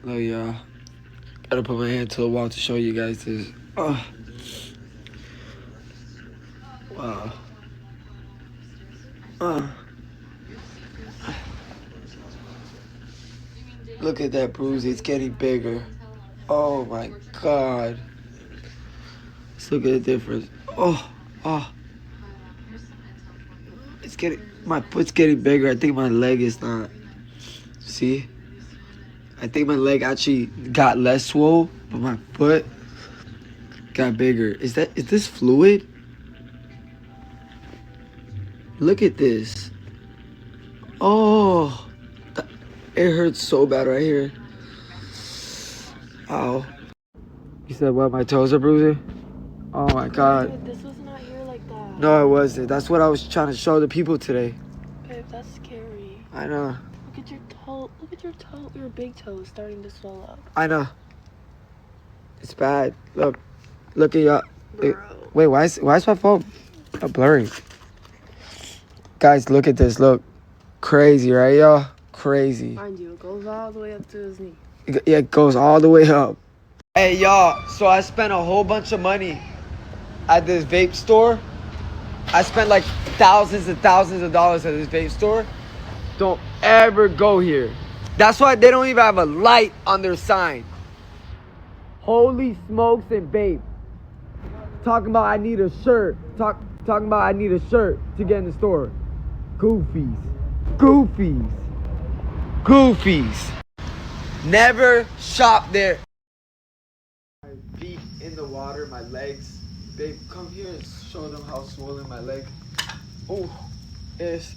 Look, y'all. Gotta put my hand to the wall to show you guys this. Oh. Wow. Look at that bruise. It's getting bigger. Oh my God. Let's look at the difference. Oh. My foot's getting bigger. I think my leg is not. See? I think my leg actually got less swole, but my foot got bigger. Is this fluid? Look at this. Oh, it hurts so bad right here. Ow. You said what? My toes are bruising? Oh my God. Dude, this was not here like that. No, it wasn't. That's what I was trying to show the people today. Babe, that's scary. I know. Look at your toe. Look at your toe. Your big toe is starting to swell up. I know. It's bad. Look at y'all. Wait, why is my phone blurry? Guys, look at this. Look. Crazy, right, y'all? Crazy. Mind you, it goes all the way up to his knee. Yeah, it goes all the way up. Hey, y'all. So I spent a whole bunch of money at this vape store. I spent like thousands and thousands of dollars at this vape store. Don't ever go here. That's why they don't even have a light on their sign. Holy smokes and vape. Talking about I need a shirt. Talking about I need a shirt to get in the store. Goofies. Never shop there. My feet in the water, my legs. Babe, come here and show them how swollen my leg is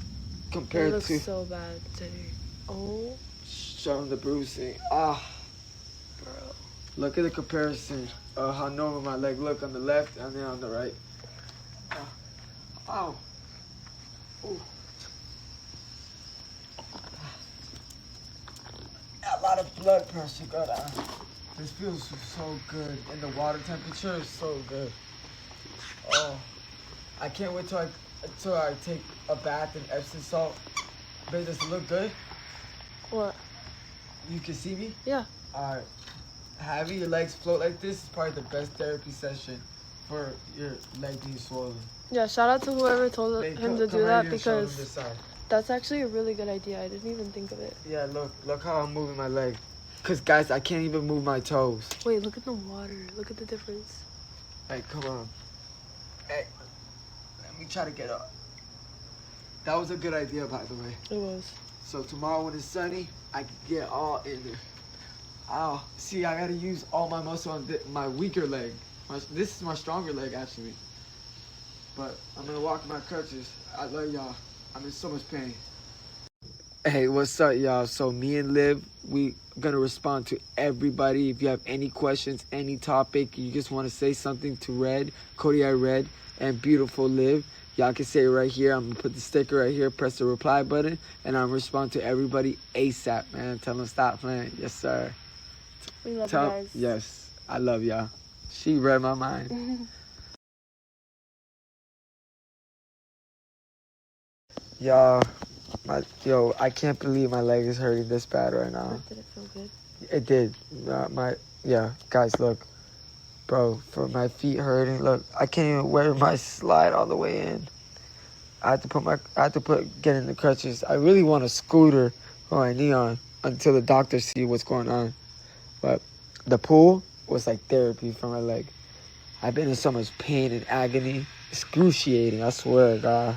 compared It looks to. so bad today. Oh. Show them the bruising. Bro. Look at the comparison of how normal my leg look on the left and then on the right. Ow. Ooh. A lot of blood pressure got on. This feels so good. And the water temperature is so good. Oh, I can't wait till I take a bath in Epsom salt. Babe, does it look good? What? You can see me? Yeah. Alright. Having your legs float like this is probably the best therapy session for your leg being swollen. Yeah, shout out to whoever told Babe, him to come do right that here and show them because this side. that's actually a really good idea. I didn't even think of it. Yeah, look how I'm moving my leg. Cause guys, I can't even move my toes. Wait, look at the water. Look at the difference. Hey, come on. Hey, let me try to get up. That was a good idea, by the way. It was. So tomorrow when it's sunny, I can get all in there. Ow. See, I gotta use all my muscle on my weaker leg. This is my stronger leg, actually. But I'm gonna walk my crutches. I love y'all. I'm in so much pain. Hey, what's up, y'all? So me and Liv, we gonna respond to everybody. If you have any questions, any topic, you just want to say something to Kodiyakredd, and beautiful Liv, y'all can say it right here. I'm gonna put the sticker right here, press the reply button, and I'm gonna respond to everybody ASAP, man. Tell them stop playing. Yes, sir. We love you guys. Yes, I love y'all. She read my mind. Y'all, I can't believe my leg is hurting this bad right now. Did it feel good? It did. Guys, look. Bro, for my feet hurting, look, I can't even wear my slide all the way in. I had to get in the crutches. I really want a scooter for my knee on until the doctor see what's going on. But the pool was like therapy for my leg. I've been in so much pain and agony. Excruciating, I swear, God.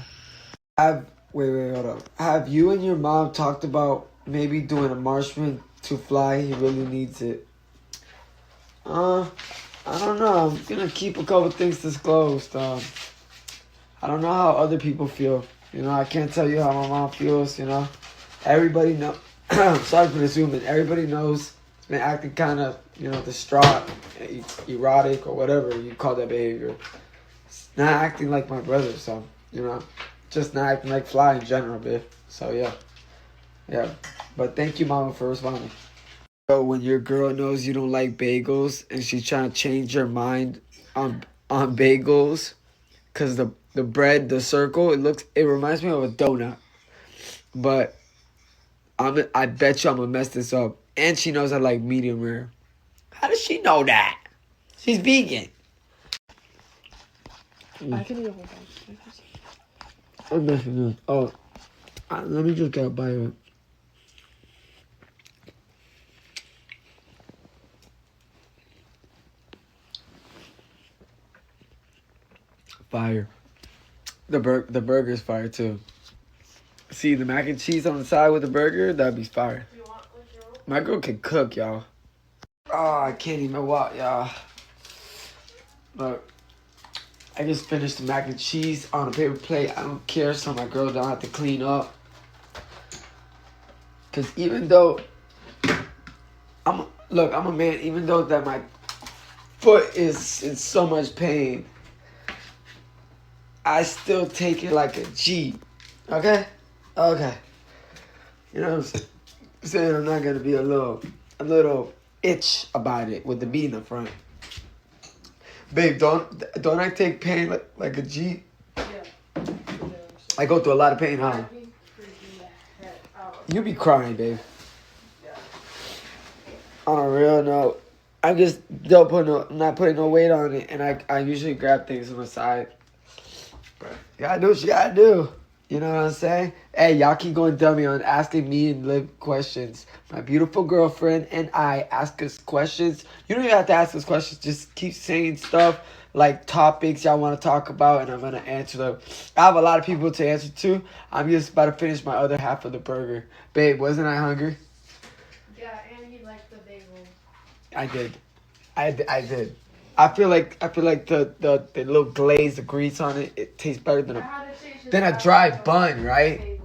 Wait, hold up. Have you and your mom talked about maybe doing a marshman to fly? He really needs it. I don't know. I'm gonna keep a couple things disclosed. I don't know how other people feel. I can't tell you how my mom feels, Everybody know. Sorry for assuming. Everybody knows it's been acting kind of, distraught, erotic, or whatever you call that behavior. It's not acting like my brother, so, just not acting like Fly in general, babe. So, yeah. But thank you, Mama, for responding. So when your girl knows you don't like bagels and she's trying to change your mind on bagels, because the bread, the circle, it reminds me of a donut. But I bet you I'm gonna mess this up. And she knows I like medium rare. How does she know that? She's vegan. I can eat a whole bag. I'm messing this. Oh, let me just get a bite of it. Fire. The burger's fire too. See the mac and cheese on the side with the burger? That'd be fire. My girl can cook, y'all. Oh, I can't even walk, y'all. Look, I just finished the mac and cheese on a paper plate. I don't care, so my girl don't have to clean up. Cause even though I'm a man. Even though that my foot is in so much pain, I still take it like a G. Okay? Okay. You know what I'm saying? I'm not gonna be a little itch about it with the B in the front. Babe, don't I take pain like a G? Yeah. I go through a lot of pain, huh? You be crying, babe. On a real note, I'm just not putting no weight on it, and I usually grab things on the side. But you gotta do what you gotta do. You know what I'm saying? Hey, y'all keep going dummy on asking me and Liv questions. My beautiful girlfriend and I ask us questions. You don't even have to ask us questions. Just keep saying stuff like topics y'all want to talk about, and I'm going to answer them. I have a lot of people to answer to. I'm just about to finish my other half of the burger. Babe, wasn't I hungry? Yeah, and he liked the bagel. I did. I did. I feel like the little glaze, the grease on it, it tastes better than a dry bun, right?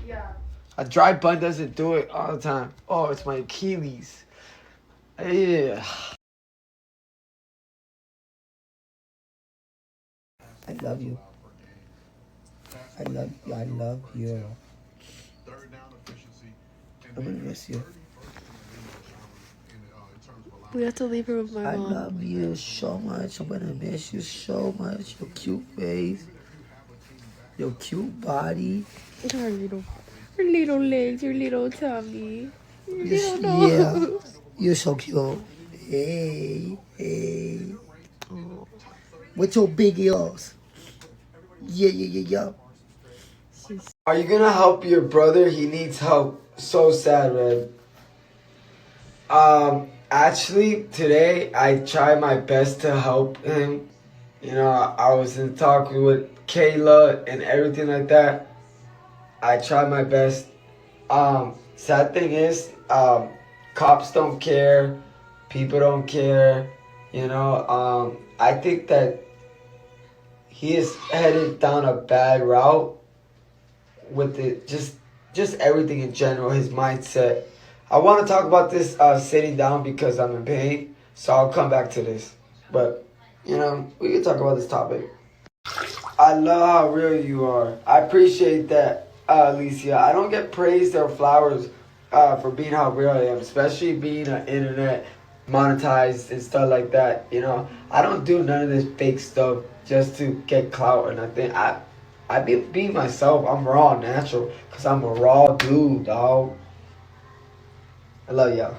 Yeah. A dry bun doesn't do it all the time. Oh, it's my Achilles. Yeah. I love you. I love you. I love you. I'm gonna miss you. We have to leave her with my I mom. love you so much. I'm gonna miss you so much. Your cute face. Your cute body. Her little legs, your little tummy. Your Yes, little yeah. nose. You're so cute. Hey, hey. With your big ears. Yeah. Are you gonna help your brother? He needs help. So sad, man. Actually, today I tried my best to help him. You know, I was in talk with Kayla and everything like that. I tried my best. Sad thing is, cops don't care. People don't care. You know, I think that he is headed down a bad route with it, just everything in general, his mindset. I want to talk about this sitting down because I'm in pain, so I'll come back to this. But, you know, we can talk about this topic. I love how real you are. I appreciate that, Alicia. I don't get praised or flowers for being how real I am, especially being an internet monetized and stuff like that. You know, I don't do none of this fake stuff just to get clout or nothing. I be myself. I'm raw, natural, because I'm a raw dude, dog. I love y'all.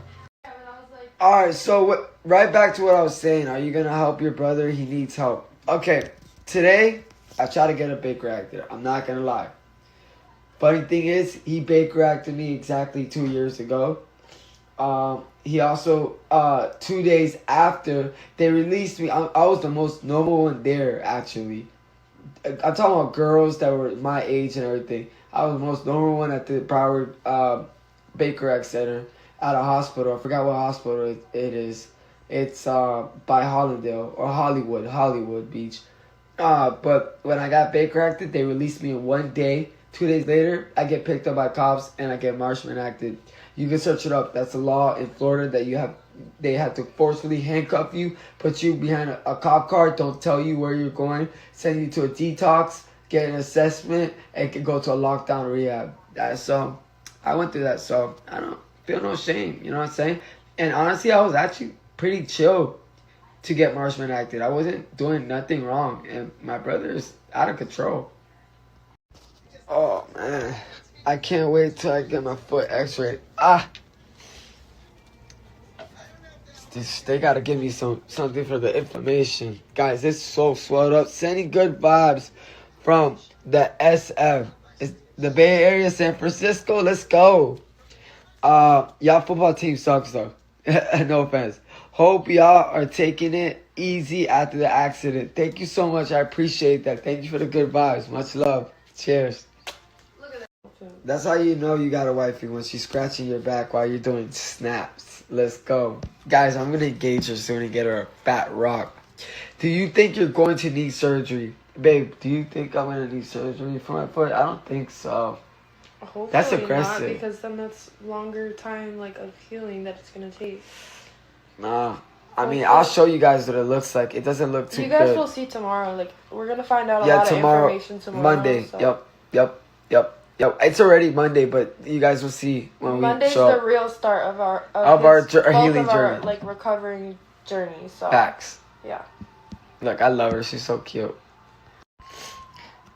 Alright, so right back to what I was saying. Are you going to help your brother? He needs help. Okay, today, I tried to get a Baker actor. I'm not going to lie. Funny thing is, he Baker acted me exactly 2 years ago. He also, 2 days after they released me, I was the most normal one there, actually. I'm talking about girls that were my age and everything. I was the most normal one at the Broward Baker Act Center at a hospital. I forgot what hospital it is. It's by Hollandale or Hollywood Beach. But when I got Baker acted, they released me in 1 day. 2 days later, I get picked up by cops and I get Marshman acted. You can search it up. That's a law in Florida that they have to forcefully handcuff you, put you behind a cop car, don't tell you where you're going, send you to a detox, get an assessment, and can go to a lockdown rehab. So I went through that, so I don't feel no shame, you know what I'm saying? And honestly, I was actually pretty chill to get Marshman acted. I wasn't doing nothing wrong, and my brother is out of control. Oh, man. I can't wait till I get my foot x-rayed. They gotta give me something for the inflammation. Guys, it's so swelled up. Sending good vibes from the SF. It's the Bay Area, San Francisco. Let's go. Y'all football team sucks though. No offense. Hope y'all are taking it easy after the accident. Thank you so much. I appreciate that. Thank you for the good vibes. Much love. Cheers. That's how you know you got a wifey, when she's scratching your back while you're doing snaps. Let's go. Guys, I'm going to engage her soon and get her a fat rock. Do you think you're going to need surgery? Babe, do you think I'm going to need surgery for my foot? I don't think so. Hopefully That's aggressive. not, because then that's longer time of healing that it's going to take. Nah. I mean, I'll show you guys what it looks like. It doesn't look too good. You guys will see tomorrow. We're going to find out a lot of information tomorrow. Monday. So. Yep. It's already Monday, but you guys will see when Monday's we show the real start of our healing journey. Recovering journey. So facts. Yeah. Look, I love her. She's so cute.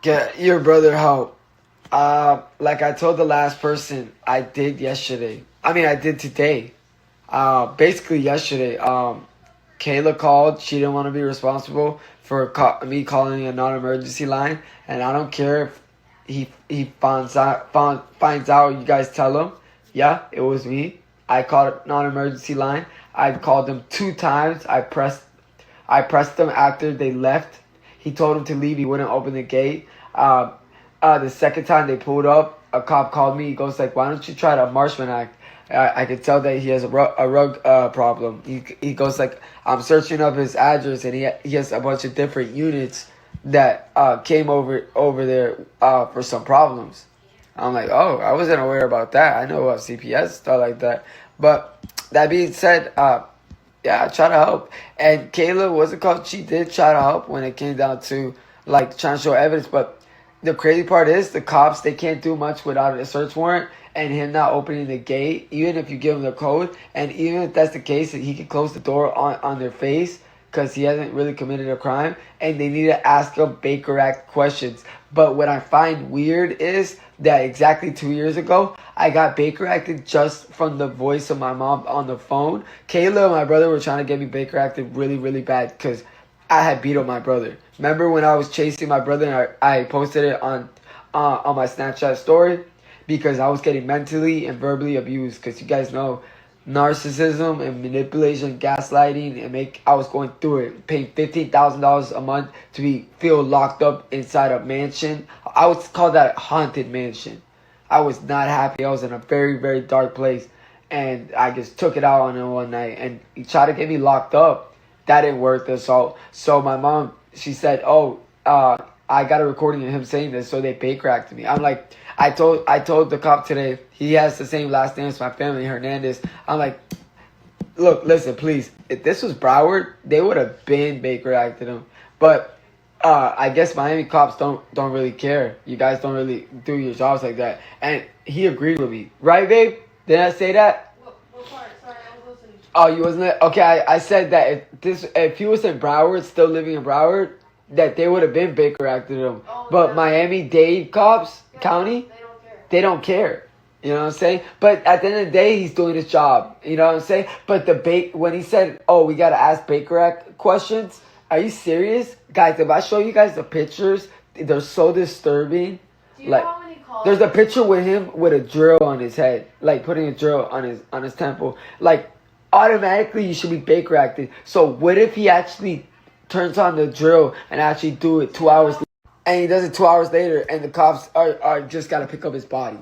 Get your brother help. Like I told the last person, I did today. Basically yesterday. Kayla called. She didn't want to be responsible for me calling a non-emergency line, and I don't care if he finds out. You guys tell him. Yeah, it was me. I called a non-emergency line. I called them 2 times. I pressed them after they left. He told him to leave. He wouldn't open the gate. The second time they pulled up, a cop called me. He goes like, "Why don't you try the Marshman Act?" I could tell that he has a rug problem. He goes like, "I'm searching up his address, and he has a bunch of different units that came over there for some problems." I'm like, "Oh, I wasn't aware about that. I know about CPS, stuff like that." But that being said, yeah, I try to help. And Kayla, what's it called? She did try to help when it came down to trying to show evidence. But the crazy part is the cops, they can't do much without a search warrant and him not opening the gate, even if you give him the code. And even if that's the case, he can close the door on their face because he hasn't really committed a crime. And they need to ask him Baker Act questions. But what I find weird is that exactly 2 years ago, I got Baker Acted just from the voice of my mom on the phone. Kayla and my brother were trying to get me Baker Acted really, really bad because I had beat up my brother. Remember when I was chasing my brother and I posted it on my Snapchat story? Because I was getting mentally and verbally abused. Because you guys know, narcissism and manipulation, gaslighting, and I was going through it. Paying $15,000 a month to feel locked up inside a mansion. I would call that a haunted mansion. I was not happy. I was in a very, very dark place. And I just took it out on him one night. And he tried to get me locked up. That didn't work. So my mom, she said, "Oh, I got a recording of him saying this," so they Baker Acted me. I'm like, I told the cop today, he has the same last name as my family, Hernandez. I'm like, look, listen, please. If this was Broward, they would have been Baker Acted him. But I guess Miami cops don't really care. You guys don't really do your jobs like that. And he agreed with me, right, babe? Did I say that? What part? Sorry, I was listening. Oh, you wasn't? Okay, I said that if he was in Broward, still living in Broward, that they would have been Baker Acted him. Oh, but yeah. Miami-Dade cops, county, they don't care. You know what I'm saying? But at the end of the day, he's doing his job. You know what I'm saying? But when he said, "Oh, we got to ask Baker Act questions," are you serious? Guys, if I show you guys the pictures, they're so disturbing. Do you know how many calls? There's a picture with him with a drill on his head. Putting a drill on his temple. Automatically, you should be Baker Acted. So what if he actually turns on the drill and actually do it 2 hours later? And he does it 2 hours later, and the cops are just got to pick up his body.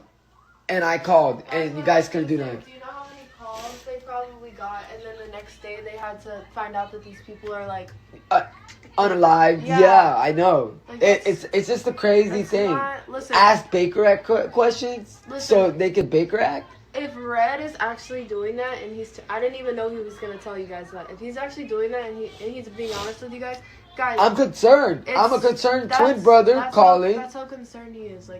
And I called, and you guys couldn't do that. Do you know how many calls they probably got, and then the next day they had to find out that these people are unalive? Yeah, I know. It's just a crazy thing. Listen, ask Baker Act questions so they can Baker Act. If Red is actually doing that, and I didn't even know he was gonna tell you guys that. If he's actually doing that, and he's being honest with you guys, I'm concerned. I'm a concerned twin brother calling. That's how concerned he is.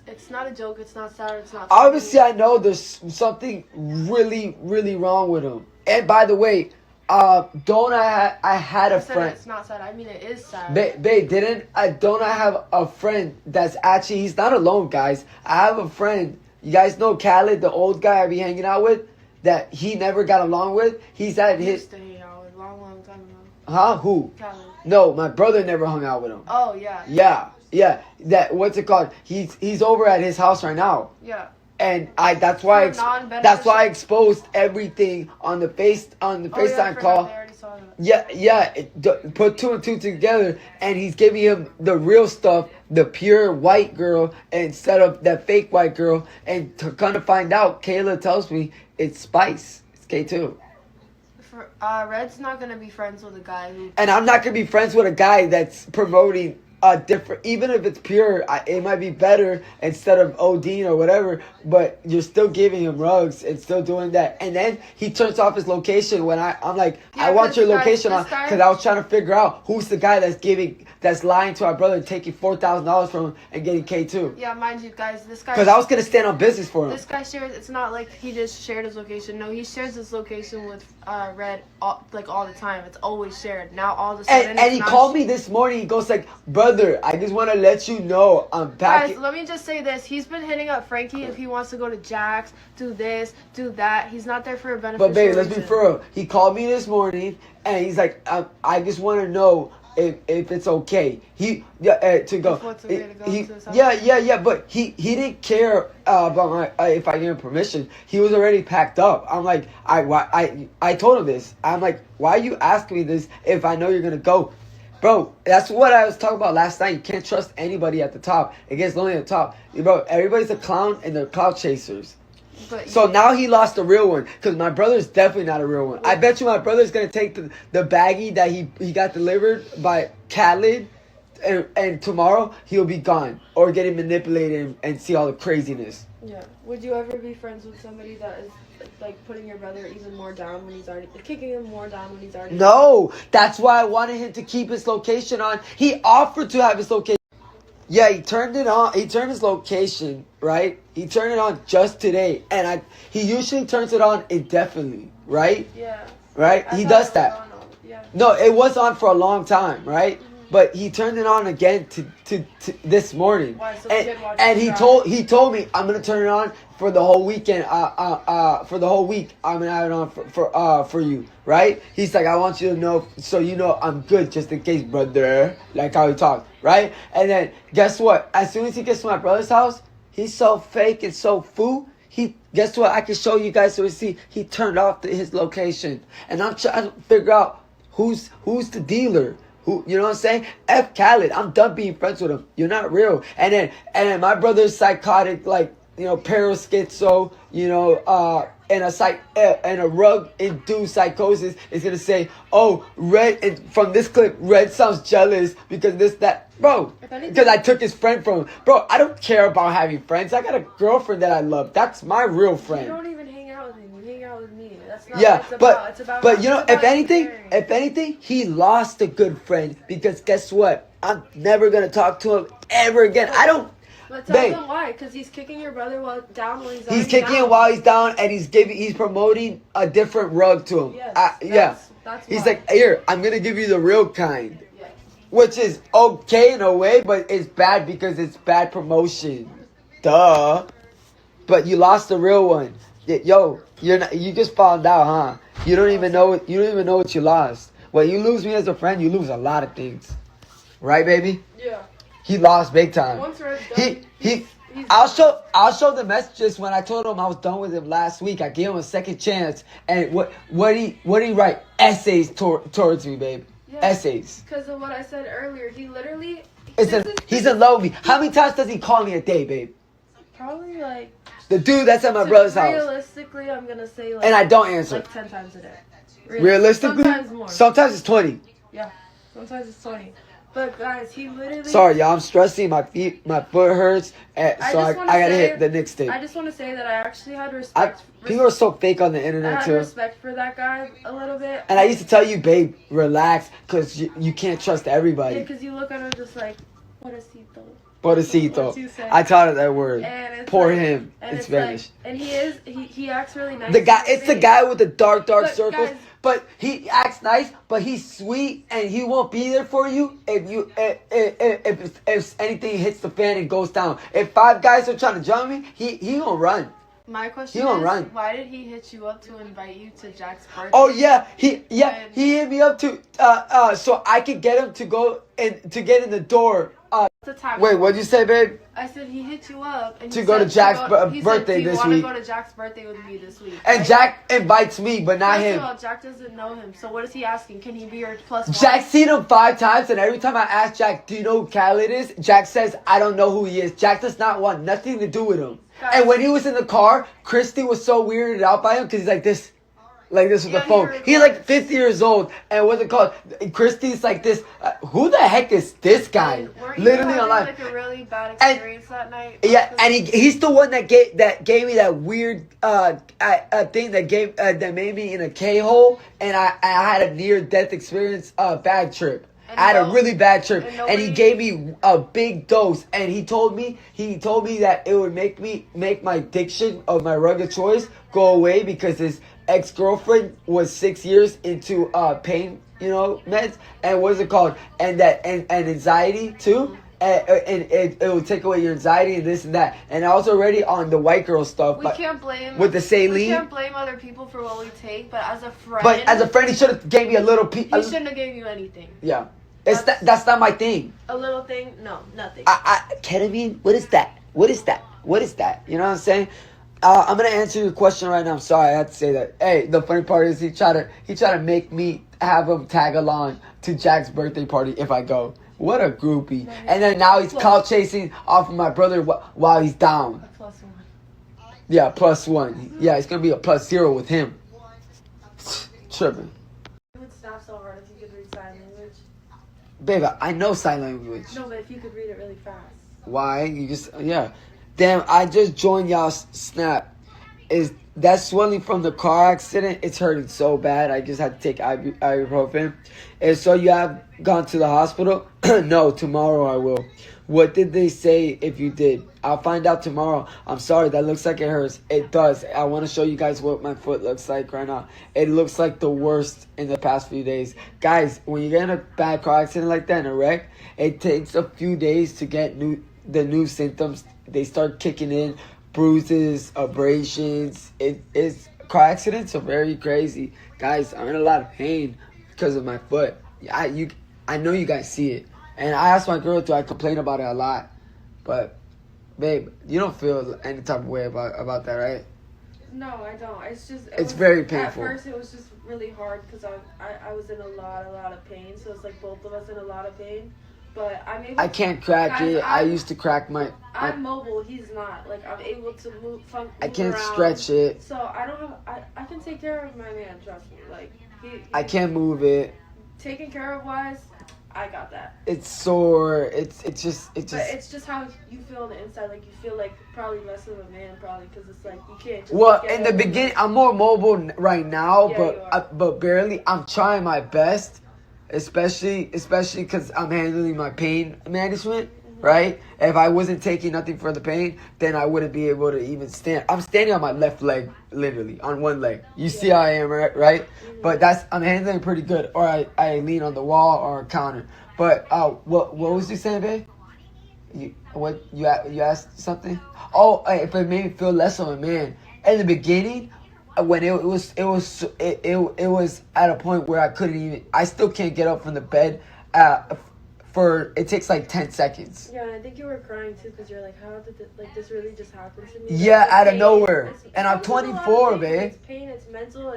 It's not a joke. It's not sad. It's not. Obviously, I know there's something really, really wrong with him. And by the way, I had a friend. It's not sad. I mean, it is sad. Don't I have a friend that's actually, he's not alone, guys. I have a friend. You guys know Khaled, the old guy I be hanging out with? that he never got along with. He's at He his. used to hang out with long time ago. Huh? Who? Khaled. No, my brother never hung out with him. Oh yeah. Yeah. That what's it called? He's over at his house right now. Yeah. And that's why I exposed everything on the FaceTime call. Yeah. Put two and two together, and he's giving him the real stuff, the pure white girl instead of that fake white girl. And to kind of find out, Kayla tells me it's Spice. It's K2. Red's not gonna be friends with a guy who. And I'm not gonna be friends with a guy that's promoting a different. Even if it's pure, it might be better instead of ODing or whatever. But you're still giving him rugs and still doing that. And then he turns off his location when I'm like, I want your location on, because I was trying to figure out who's the guy that's lying to our brother, taking $4,000 from him and getting K2. Yeah, mind you guys, this guy. Because I was gonna stand on business for him. This guy shares. It's not like he just shared his location. No, he shares his location with Red all the time. It's always shared. Now all of a sudden. And he called me this morning. He goes like, brother, I just want to let you know I'm packing. Guys, let me just say this. He's been hitting up Frankie if he wants to go to Jack's, do this, do that. He's not there for a benefit. But babe, let's be for real. He called me this morning and he's like, I just want to know if it's okay. To go. Yeah. But he didn't care about if I gave him permission. He was already packed up. I'm like, I told him this. I'm like, why are you asking me this if I know you're gonna go? Bro, that's what I was talking about last night. You can't trust anybody at the top. It gets lonely at the top. Bro, everybody's a clown and they're cloud chasers. So now he lost the real one. Because my brother's definitely not a real one. I bet you my brother's going to take the baggie that he got delivered by Khaled. And tomorrow he'll be gone. Or getting manipulated and see all the craziness. Yeah. Would you ever be friends with somebody that is like putting your brother even more down when he's already kicking him more down when he's already? No, that's why I wanted him to keep his location on. He offered to have his location. Yeah, he turned it on. He turned his location, right? He turned it on just today, and he usually turns it on indefinitely, right? Yeah. Right? He does that. No, it was on for a long time, right? Mm-hmm. But he turned it on again to this morning. Why? So and he told me I'm gonna turn it on for the whole weekend. For the whole week I'm gonna have it on for you, right? He's like, I want you to know, so you know I'm good, just in case, brother. Like how he talks, right? And then guess what? As soon as he gets to my brother's house, he's so fake and so foo. Guess what? I can show you guys so you see. He turned off his location, and I'm trying to figure out who's the dealer. Who, you know what I'm saying? F Khaled. I'm done being friends with him. You're not real. And then my brother's psychotic, like, you know, paraschizo, you know, and a rug-induced psychosis is gonna say, oh, Red, and from this clip, Red sounds jealous because that. Bro, because I took his friend from him. Bro, I don't care about having friends. I got a girlfriend that I love. That's my real friend. You don't even hang out with him. You hang out with me. That's not yeah, what it's about. It's about but you know, if anything, he lost a good friend because guess what? I'm never gonna talk to him ever again. I don't. But tell him why, because he's kicking your brother down when he's He's kicking him while he's down, and he's promoting a different rug to him. Yes, that's he's why. like, here, I'm gonna give you the real kind. Which is okay in a way, but it's bad because it's bad promotion. Duh. But you lost the real one. Yo, you just found out, huh? You don't even know what you lost. When you lose me as a friend, you lose a lot of things. Right, baby? Yeah. He lost big time. Once Red's done, I'll show the messages when I told him I was done with him last week. I gave him a second chance, and what he write essays towards me, babe. Yeah, essays. Because of what I said earlier, he literally. He's in love with me. How many times does he call me a day, babe? Probably like. The dude that's at my brother's house. Realistically, I'm gonna say like. And I don't answer. Like 10 times a day. Realistically, sometimes more. Sometimes it's 20. Yeah, sometimes it's 20. But guys, he literally. Sorry, y'all. I'm stressing. My foot hurts, so I gotta hit the next thing. I just want to say that I actually had respect. People are so fake on the internet I had too. respect for that guy a little bit. And I used to tell you, babe, relax, because you can't trust everybody. Yeah, because you look at him just like, pobrecito. Pobrecito. I taught her that word. Poor like, him. It's Spanish. Like, and he acts really nice. It's the guy with the dark circles. Guys, but he acts nice, but he's sweet, and he won't be there for you if anything hits the fan and goes down. If 5 guys are trying to jump me, he gonna run. My question He won't is, run. why did he hit you up to invite you to Jack's birthday? Oh yeah, he hit me up to so I could get him to go and to get in the door. Wait, what'd you say, babe? I said he hit you up and To he go said to Jack's he birthday said, do this you week. want to go to Jack's birthday with me this week? And right? Jack invites me, but not First him. of all, Jack doesn't know him, so what is he asking? Can he be your plus one? Jack's seen him 5 times, and every time I ask Jack, do you know who Khaled is? Jack says, I don't know who he is. Jack does not want nothing to do with him. Guys. And when he was in the car, Christy was so weirded out by him because he's like this with the phone. He's like 50 years old, and what's it called? Christy's like this. Who the heck is this guy? Weren't you Literally having, online. like a really bad experience that night? Yeah, and he's the one that gave me that weird thing that made me in a K-hole, and I had a near death experience, bad trip. I had a really bad trip, and he gave me a big dose, and he told me that it would make my addiction of my rugged choice go away because his ex-girlfriend was 6 years into pain, meds, and what's it called, and anxiety too. And it will take away your anxiety and this and that. And I was already on the white girl stuff. We can't blame with the saline. We can't blame other people for what we take, but as a friend. But as a friend, he should have gave me a little piece. He shouldn't have gave you anything. Yeah, that's not my thing. A little thing, no, nothing. Ketamine. What is that? What is that? What is that? You know what I'm saying? I'm gonna answer your question right now. I'm sorry, I had to say that. Hey, the funny part is he tried to make me have him tag along to Jack's birthday party if I go. What a groupie. And then now he's clout chasing off of my brother while he's down. A +1. Yeah, +1. Yeah, it's going to be a +0 with him. Tripping. You would snap so hard if you could read sign language. Baby, I know sign language. No, but if you could read it really fast. Why? Yeah. Damn, I just joined y'all's Snap. Is that swelling from the car accident? It's hurting so bad. I just had to take ibuprofen. And so you have gone to the hospital? No, tomorrow I will. What did they say if you did? I'll find out tomorrow. I'm sorry, that looks like it hurts. It does. I want to show you guys what my foot looks like right now. It looks like the worst in the past few days. Guys, when you get in a bad car accident like that, in a wreck, it takes a few days to get the new symptoms. They start kicking in. Bruises, abrasions. Car accidents are very crazy. Guys, I'm in a lot of pain because of my foot. I know you guys see it. And I asked my girl, do I complain about it a lot? But, babe, you don't feel any type of way about that, right? No, I don't. It's very painful. At first, it was just really hard because I was in a lot of pain. So it's like both of us in a lot of pain. But I can't crack it. I used to crack my... I'm mobile. He's not. Like, I'm able to move I can't around. stretch it. So I don't have... I can take care of my man. Trust me. Like, I can't move it. Taken care of wise, I got that. It's sore. It's just. But it's just how you feel on the inside. Like, you feel like probably less of a man, probably, because it's like you can't. Just well, in the beginning, I'm more mobile right now, Yeah, but barely. I'm trying my best, especially because I'm handling my pain management. Right? If I wasn't taking nothing for the pain, then I wouldn't be able to even stand. I'm standing on my left leg, literally, on one leg. You see how I am, right? Mm-hmm. But I'm handling pretty good. Or I lean on the wall or a counter. But what was you saying, babe? You asked something? Oh, if it made me feel less of a man. In the beginning, when it was at a point where I couldn't even. I still can't get up from the bed. It takes like 10 seconds. Yeah, and I think you were crying too because you're like, how did this really just happen to me? Yeah, out of pain. nowhere. And I'm 24, babe. It's pain, it's mental,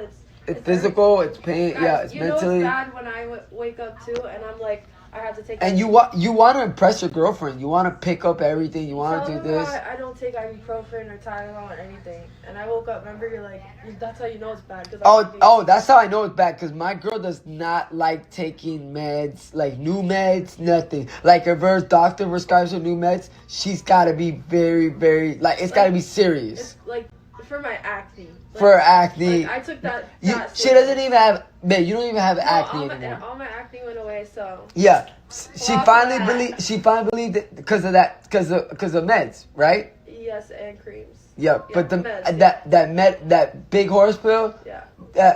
it's physical, it's pain. Guys, yeah, it's mentally. You know it's bad when I wake up too, and I'm like, I have to take. And you want to impress your girlfriend. You want to pick up everything. You want to do this. I don't take ibuprofen or Tylenol or anything. And I woke up. Remember, you're like, that's how you know it's bad. Oh, that's how I know it's bad. Because my girl does not like taking meds, like new meds, nothing. Like if her doctor prescribes her new meds, she's got to be very, very it's got to be serious. It's like for my acne. For acne. I took that. She doesn't even have. Man, you don't even have acne anymore. All my acne went away. So. Yeah, she finally believed it because of that, because of meds, right? Yes, and creams. Yeah, but meds, that big horse pill. Yeah.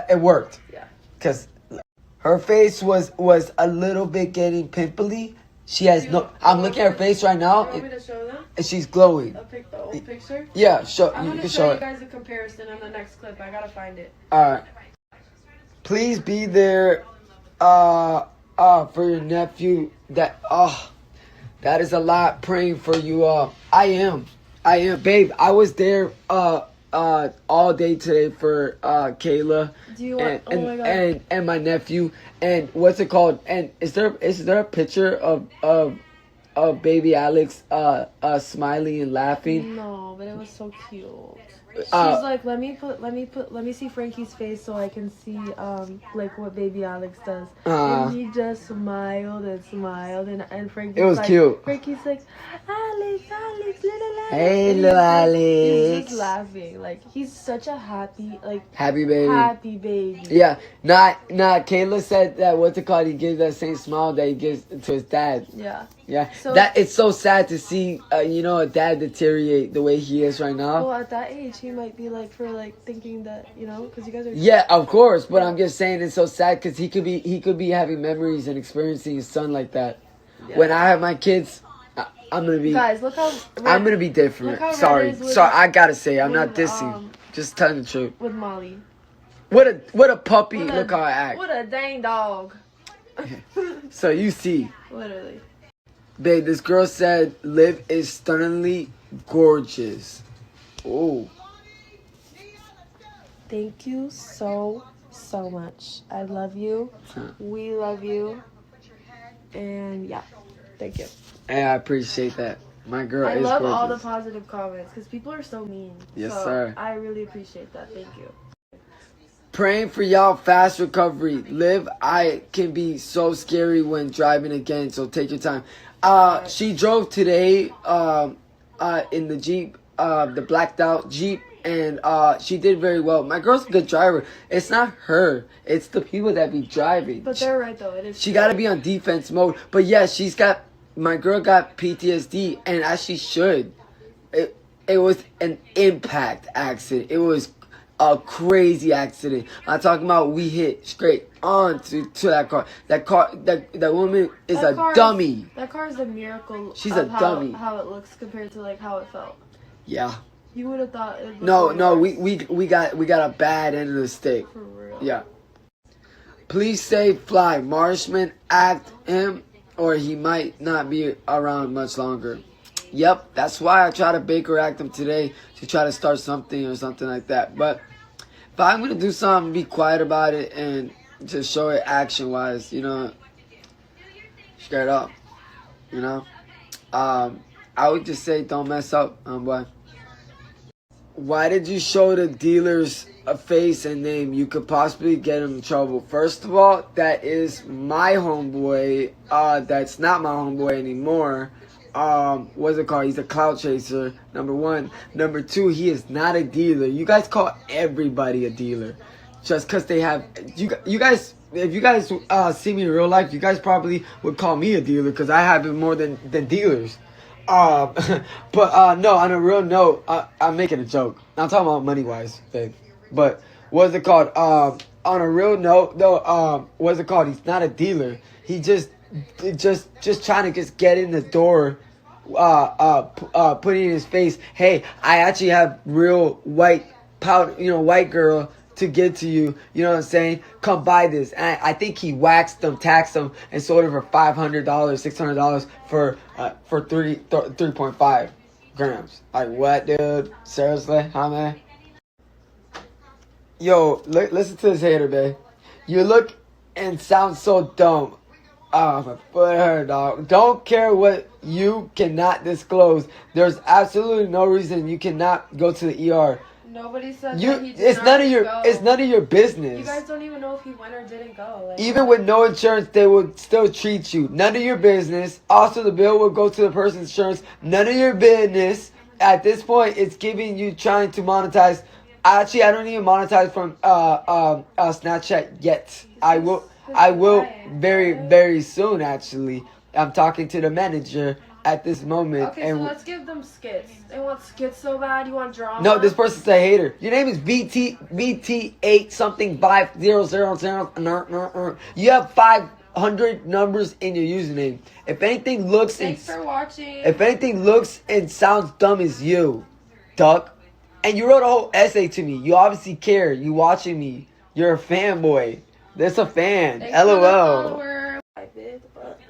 It worked. Yeah. Because her face was a little bit getting pimply, She has no. I'm looking at her face right now, You want me to show them? and she's glowing. The old picture? Yeah, show. I'm You gonna can show show you it. guys a comparison in the next clip. I gotta find it. Alright. Please be there for your nephew. That is a lot. Praying for you all. I am. Babe, I was there all day today for Kayla. Do you want? Oh my god. And my nephew. And what's it called? And is there a picture of baby Alex smiling and laughing? No, but it was so cute. She's like, let me see Frankie's face so I can see like what baby Alex does. And he just smiled and Frankie's It was like, cute. Frankie's like, Alex, little Alex. Hey, And little he's Alex. just laughing. Like he's such a happy baby. Yeah, not Kayla said that what's it called? He gives that same smile that he gives to his dad. Yeah. So, that it's so sad to see a dad deteriorate the way he is right now. Well, at that age, he might be thinking that because you guys are. Yeah, of course, but I'm just saying it's so sad because he could be having memories and experiencing his son like that. Yeah. When I have my kids, I'm gonna be. Guys, look how. I'm gonna be different. Sorry, I gotta say I'm not dissing. Just telling the truth. With Molly. What a puppy! Look how I act. What a dang dog. So you see. Literally. Babe, this girl said Liv is stunningly gorgeous. Oh. Thank you so much. I love you. We love you. And yeah, thank you. Hey, I appreciate that. My girl is gorgeous. I love all the positive comments because people are so mean. Yes, so sir. I really appreciate that. Thank you. Praying for y'all fast recovery. Liv, I can be so scary when driving again, so take your time. She drove today in the Jeep, the blacked out Jeep, and she did very well. My girl's a good driver. It's not her. It's the people that be driving. But they're right, though. It is. She got to be on defense mode. But yeah, my girl got PTSD, and as she should. It was an impact accident. It was a crazy accident. I'm talking about we hit straight on to that car. That woman is a dummy. That car is a miracle. She's a dummy. How it looks compared to how it felt. Yeah. You would have thought. No, we got a bad end of the stick. For real. Yeah. Please say fly. Marshman act him, or he might not be around much longer. Yep, that's why I try to Baker act him today to try to start something or something like that. But if I'm going to do something, be quiet about it and just show it action-wise, straight up, I would just say don't mess up, boy. Why did you show the dealers a face and name? You could possibly get him in trouble. First of all, that is my homeboy. That's not my homeboy anymore. What's it called? He's a clout chaser, number one. Number two, he is not a dealer. You guys call everybody a dealer just because they have you guys. If you guys see me in real life, you guys probably would call me a dealer because I have it more than dealers. But no, on a real note, I'm making a joke. I'm talking about money wise, babe. But what's it called? On a real note, though, what's it called? He's not a dealer. He just trying to just get in the door, putting in his face, hey, I actually have real white powder, white girl to give to you. You know what I'm saying? Come buy this. And I think he waxed them, taxed them, and sold it for $500, $600 for 3.5 grams. Like what, dude? Seriously, huh, man? Yo, listen to this hater, babe. You look and sound so dumb. Oh, my foot hurt, dog. Don't care what you cannot disclose. There's absolutely no reason you cannot go to the ER. Nobody said that he did it's not none of your go. It's none of your business. You guys don't even know if he went or didn't go. Even with no insurance, they would still treat you. None of your business. Also, the bill will go to the person's insurance. None of your business. At this point, it's giving you trying to monetize. Actually, I don't even monetize from Snapchat yet. I will very, very soon, actually. I'm talking to the manager at this moment. Okay, so let's give them skits. They want skits so bad. You want drama? No, this person's a hater. Your name is BT8 something 5000. You have 100 numbers in your username. If anything looks Thanks for watching. If anything looks and sounds dumb, is you, duck. And you wrote a whole essay to me. You obviously care. You watching me. You're a fanboy. That's a fan. Thanks LOL.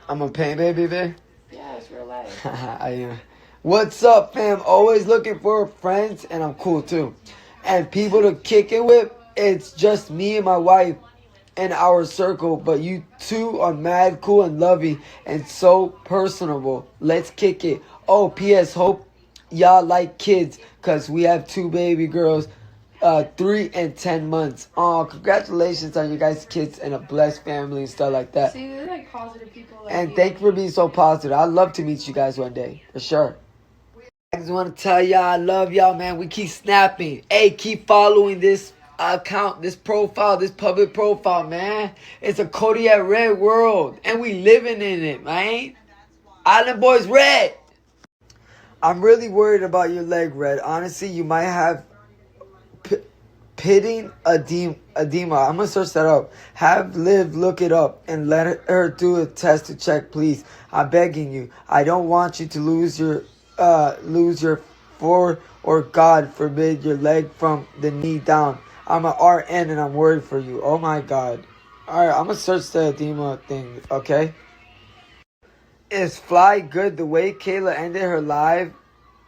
I'm a pain baby, babe. Yeah, it's real life. I am. What's up, fam? Always looking for friends, and I'm cool too. And people to kick it with. It's just me and my wife and our circle, but you two are mad cool and lovey and so personable. Let's kick it. Oh, P.S. Hope y'all like kids, cause we have 2 baby girls, 3 and 10 months. Oh, congratulations on you guys' kids and a blessed family and stuff like that. See, they're like positive people. Like And you. thank you for being so positive. I'd love to meet you guys one day, for sure. I just want to tell y'all I love y'all, man. We keep snapping. Hey, keep following this account, this profile, this public profile, man. It's a Kodiyakredd world, and we living in it, man. Island Boys Red. I'm really worried about your leg, Red. Honestly, you might have pitting edema. I'm gonna search that up. Have Liv look it up and let her do a test to check, please. I'm begging you. I don't want you to lose your or God forbid your leg from the knee down. I'm an RN and I'm worried for you. Oh my God. All right, I'm gonna search the edema thing. Okay. Is Fly good? The way Kayla ended her live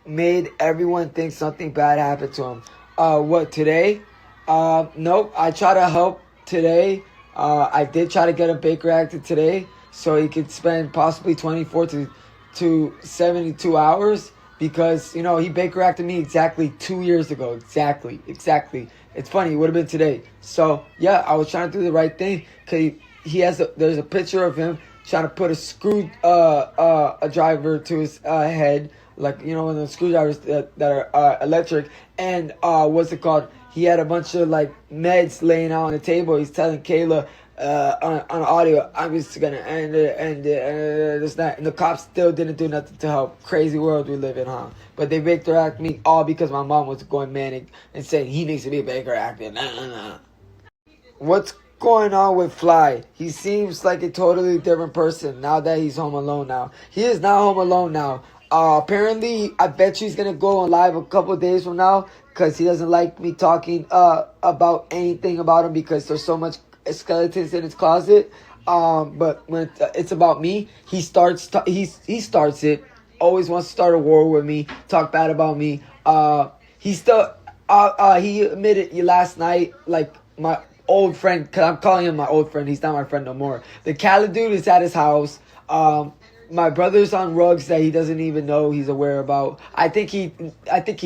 made everyone think something bad happened to him. What, today? Nope. I try to help today. I did try to get him Baker acted today so he could spend possibly 24 to 72 hours because, you know, he Baker acted me exactly 2 years ago. Exactly. It's funny. It would have been today. So, yeah, I was trying to do the right thing because there's a picture of him trying to put a screw a driver to his head, like, you know, one of those screwdrivers that are electric. And what's it called? He had a bunch of like meds laying out on the table. He's telling Kayla on audio, "I'm just gonna end it, this that." And the cops still didn't do nothing to help. Crazy world we live in, huh? But they Baker act me all because my mom was going manic and saying he needs to be Baker acted. Nah. What's going on with Fly? He seems like a totally different person now that he's home alone now. He is not home alone now. Apparently, I bet you he's gonna go on live a couple of days from now because he doesn't like me talking about anything about him because there's so much skeletons in his closet. But when it's about me, he starts it. Always wants to start a war with me, talk bad about me. He admitted last night, like, my old friend, because I'm calling him my old friend. He's not my friend no more. The Khaled dude is at his house. My brother's on rugs that he doesn't even know he's aware about. I think he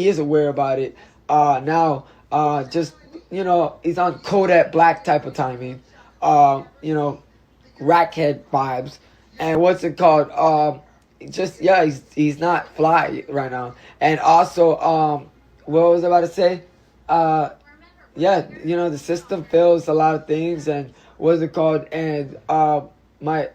is aware about it now. Just, you know, he's on Kodak Black type of timing. You know, rackhead vibes. And what's it called? Just, yeah, he's not Fly right now. And also, what was I about to say? Yeah, you know, the system fails a lot of things. And what's it called? And my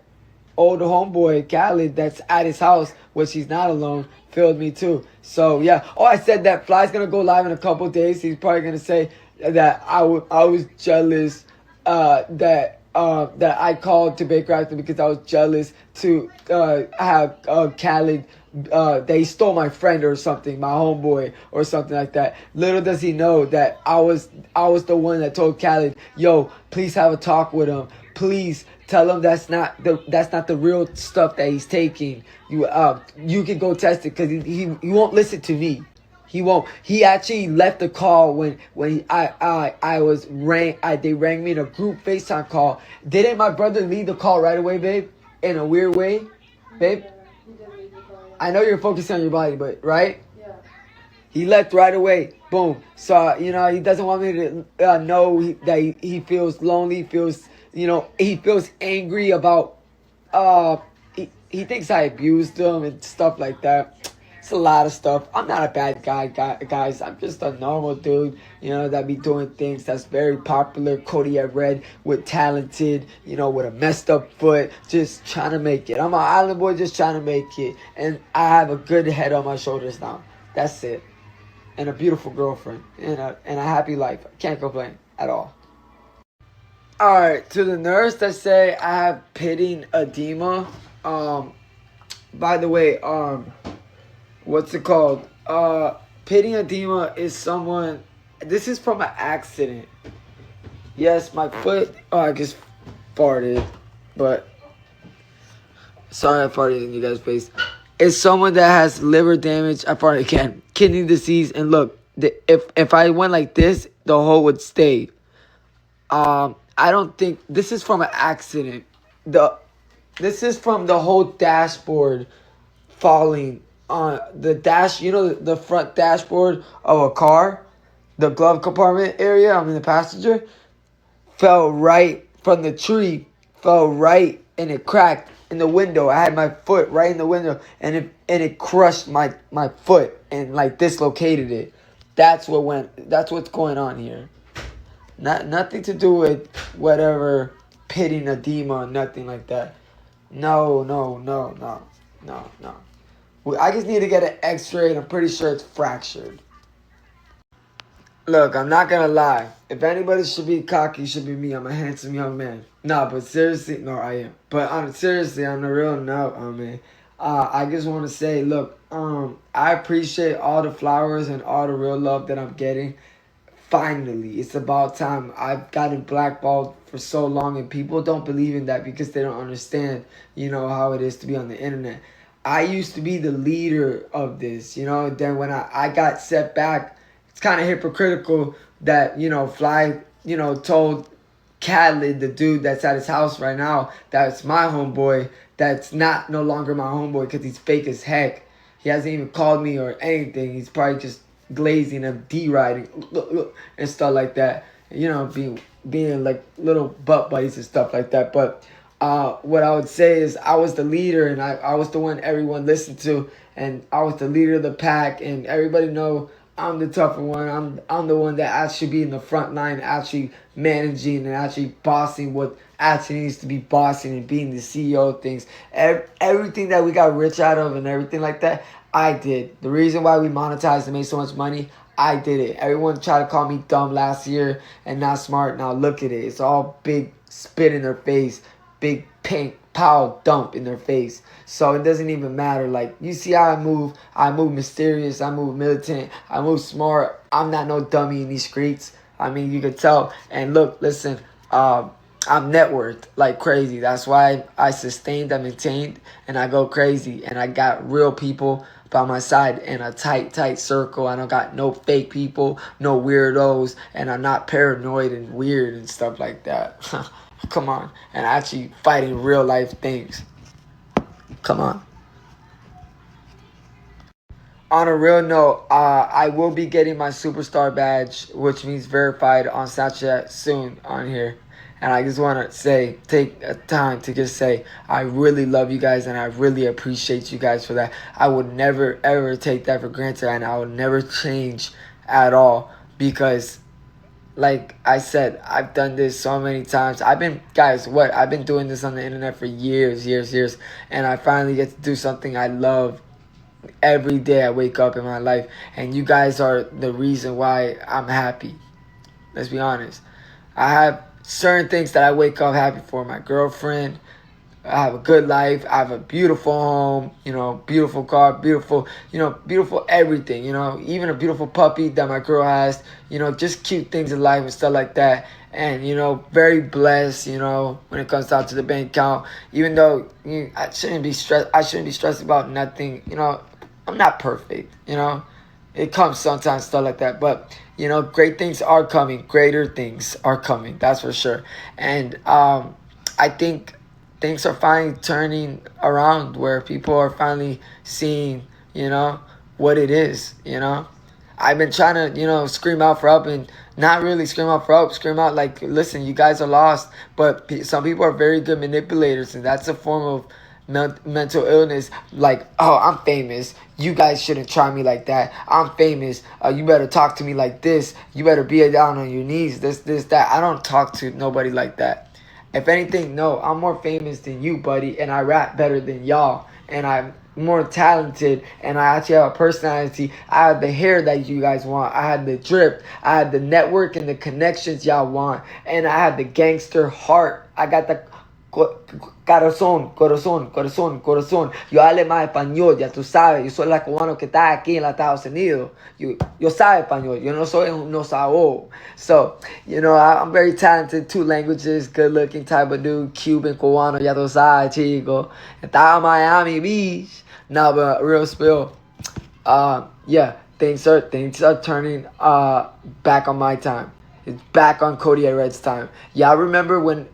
old homeboy Khaled that's at his house, which he's not alone, failed me too. So yeah. Oh, I said that Fly's gonna go live in a couple days. He's probably gonna say that I was jealous that I called to Baker Acton because I was jealous to have Khaled that he stole my friend or something, my homeboy or something like that. Little does he know that I was the one that told Khaled, "Yo, please have a talk with him. Please tell him that's not the real stuff that he's taking. You can go test it because he won't listen to me. He won't. He actually left the call when they rang me in a group FaceTime call. Didn't my brother leave the call right away, babe? In a weird way, babe? I know you're focusing on your body, but right? Yeah. He left right away. Boom. So, you know, he doesn't want me to know that he feels lonely, feels angry about, he thinks I abused him and stuff like that. It's a lot of stuff. I'm not a bad guy, guys. I'm just a normal dude, you know, that be doing things that's very popular. Kodiyakredd with talented, you know, with a messed up foot, just trying to make it. I'm an island boy just trying to make it. And I have a good head on my shoulders now. That's it. And a beautiful girlfriend. And a happy life. I can't complain at all. Alright, to the nurse that say I have pitting edema. By the way, what's it called? Pitting edema is someone. This is from an accident. Yes, my foot. Oh, I just farted, but sorry, I farted in you guys' face. It's someone that has liver damage. I farted again. Kidney disease, and look, if I went like this, the hole would stay. I don't think this is from an accident. This is from the whole dashboard falling on the dash. You know the front dashboard of a car, the glove compartment area. I mean the passenger fell right from the tree. Fell right and it cracked in the window. I had my foot right in the window and it crushed my foot and like dislocated it. That's what's going on here. Nothing to do with whatever pitting edema, nothing like that. No. I just need to get an x-ray and I'm pretty sure it's fractured. Look, I'm not gonna lie. If anybody should be cocky, it should be me. I'm a handsome young man. Nah, but seriously, no, I am. But seriously, on the real note, man, I just want to say, look, I appreciate all the flowers and all the real love that I'm getting. Finally, it's about time. I've gotten blackballed for so long and people don't believe in that because they don't understand, how it is to be on the internet. I used to be the leader of this, then when I got set back, it's kind of hypocritical that, Fly, told Khaled, the dude that's at his house right now, that's my homeboy, that's not no longer my homeboy because he's fake as heck. He hasn't even called me or anything. He's probably just glazing and deriding and stuff like that, being like little butt buddies and stuff like that. But what I would say is I was the leader and I was the one everyone listened to, and I was the leader of the pack, and everybody know I'm the tougher one. I'm the one that actually be in the front line, actually managing and actually bossing what actually needs to be bossing and being the CEO of things. Everything that we got rich out of and everything like that, I did. The reason why we monetized and made so much money, I did it. Everyone tried to call me dumb last year and not smart. Now look at it. It's all big spit in their face. Big pink pow dump in their face. So it doesn't even matter. Like, you see how I move. I move mysterious. I move militant. I move smart. I'm not no dummy in these streets. I mean, you could tell. And look, listen, I'm networked like crazy. That's why I sustained, I maintained, and I go crazy. And I got real people by my side in a tight circle. I don't got no fake people, no weirdos, and I'm not paranoid and weird and stuff like that. Come on. And actually fighting real life things. Come on. On a real note, I will be getting my superstar badge, which means verified, on Snapchat soon on here. And I just want to take a time to just say, I really love you guys and I really appreciate you guys for that. I would never, ever take that for granted, and I would never change at all because, like I said, I've done this so many times. I've been doing this on the internet for years. And I finally get to do something I love every day I wake up in my life. And you guys are the reason why I'm happy. Let's be honest. I have certain things that I wake up happy for. My girlfriend, I have a good life, I have a beautiful home, beautiful car, beautiful everything, even a beautiful puppy that my girl has, just cute things in life and stuff like that. And, very blessed, when it comes down to the bank account, even though I shouldn't be stressed about nothing. I'm not perfect, It comes sometimes, stuff like that. But, great things are coming. Greater things are coming. That's for sure. And I think things are finally turning around where people are finally seeing, what it is, I've been trying to, scream out for help and not really scream out for help. Scream out like, listen, you guys are lost. But some people are very good manipulators, and that's a form of mental illness. Like, oh, I'm famous, you guys shouldn't try me like that. I'm famous, you better talk to me like this. You better be down on your knees, this that. I don't talk to nobody like that. If anything, no, I'm more famous than you, buddy, and I rap better than y'all, and I'm more talented, and I actually have a personality. I have the hair that you guys want. I had the drip. I had the network and the connections y'all want, and I have the gangster heart. I got the corazón, corazón, corazón, corazón. Yo hablo más español, ya tú sabes. Yo soy la cubano que está aquí en los Estados Unidos. Yo sabe español. Yo no soy un no sabo. So, you know, I'm very talented. 2 languages, good looking type of dude. Cuban, cubano, ya tú sabes, chico. Estaba en Miami Beach. No, but real spill. Yeah, things are turning back on my time. It's back on Kodiyakredd's time. Y'all remember when,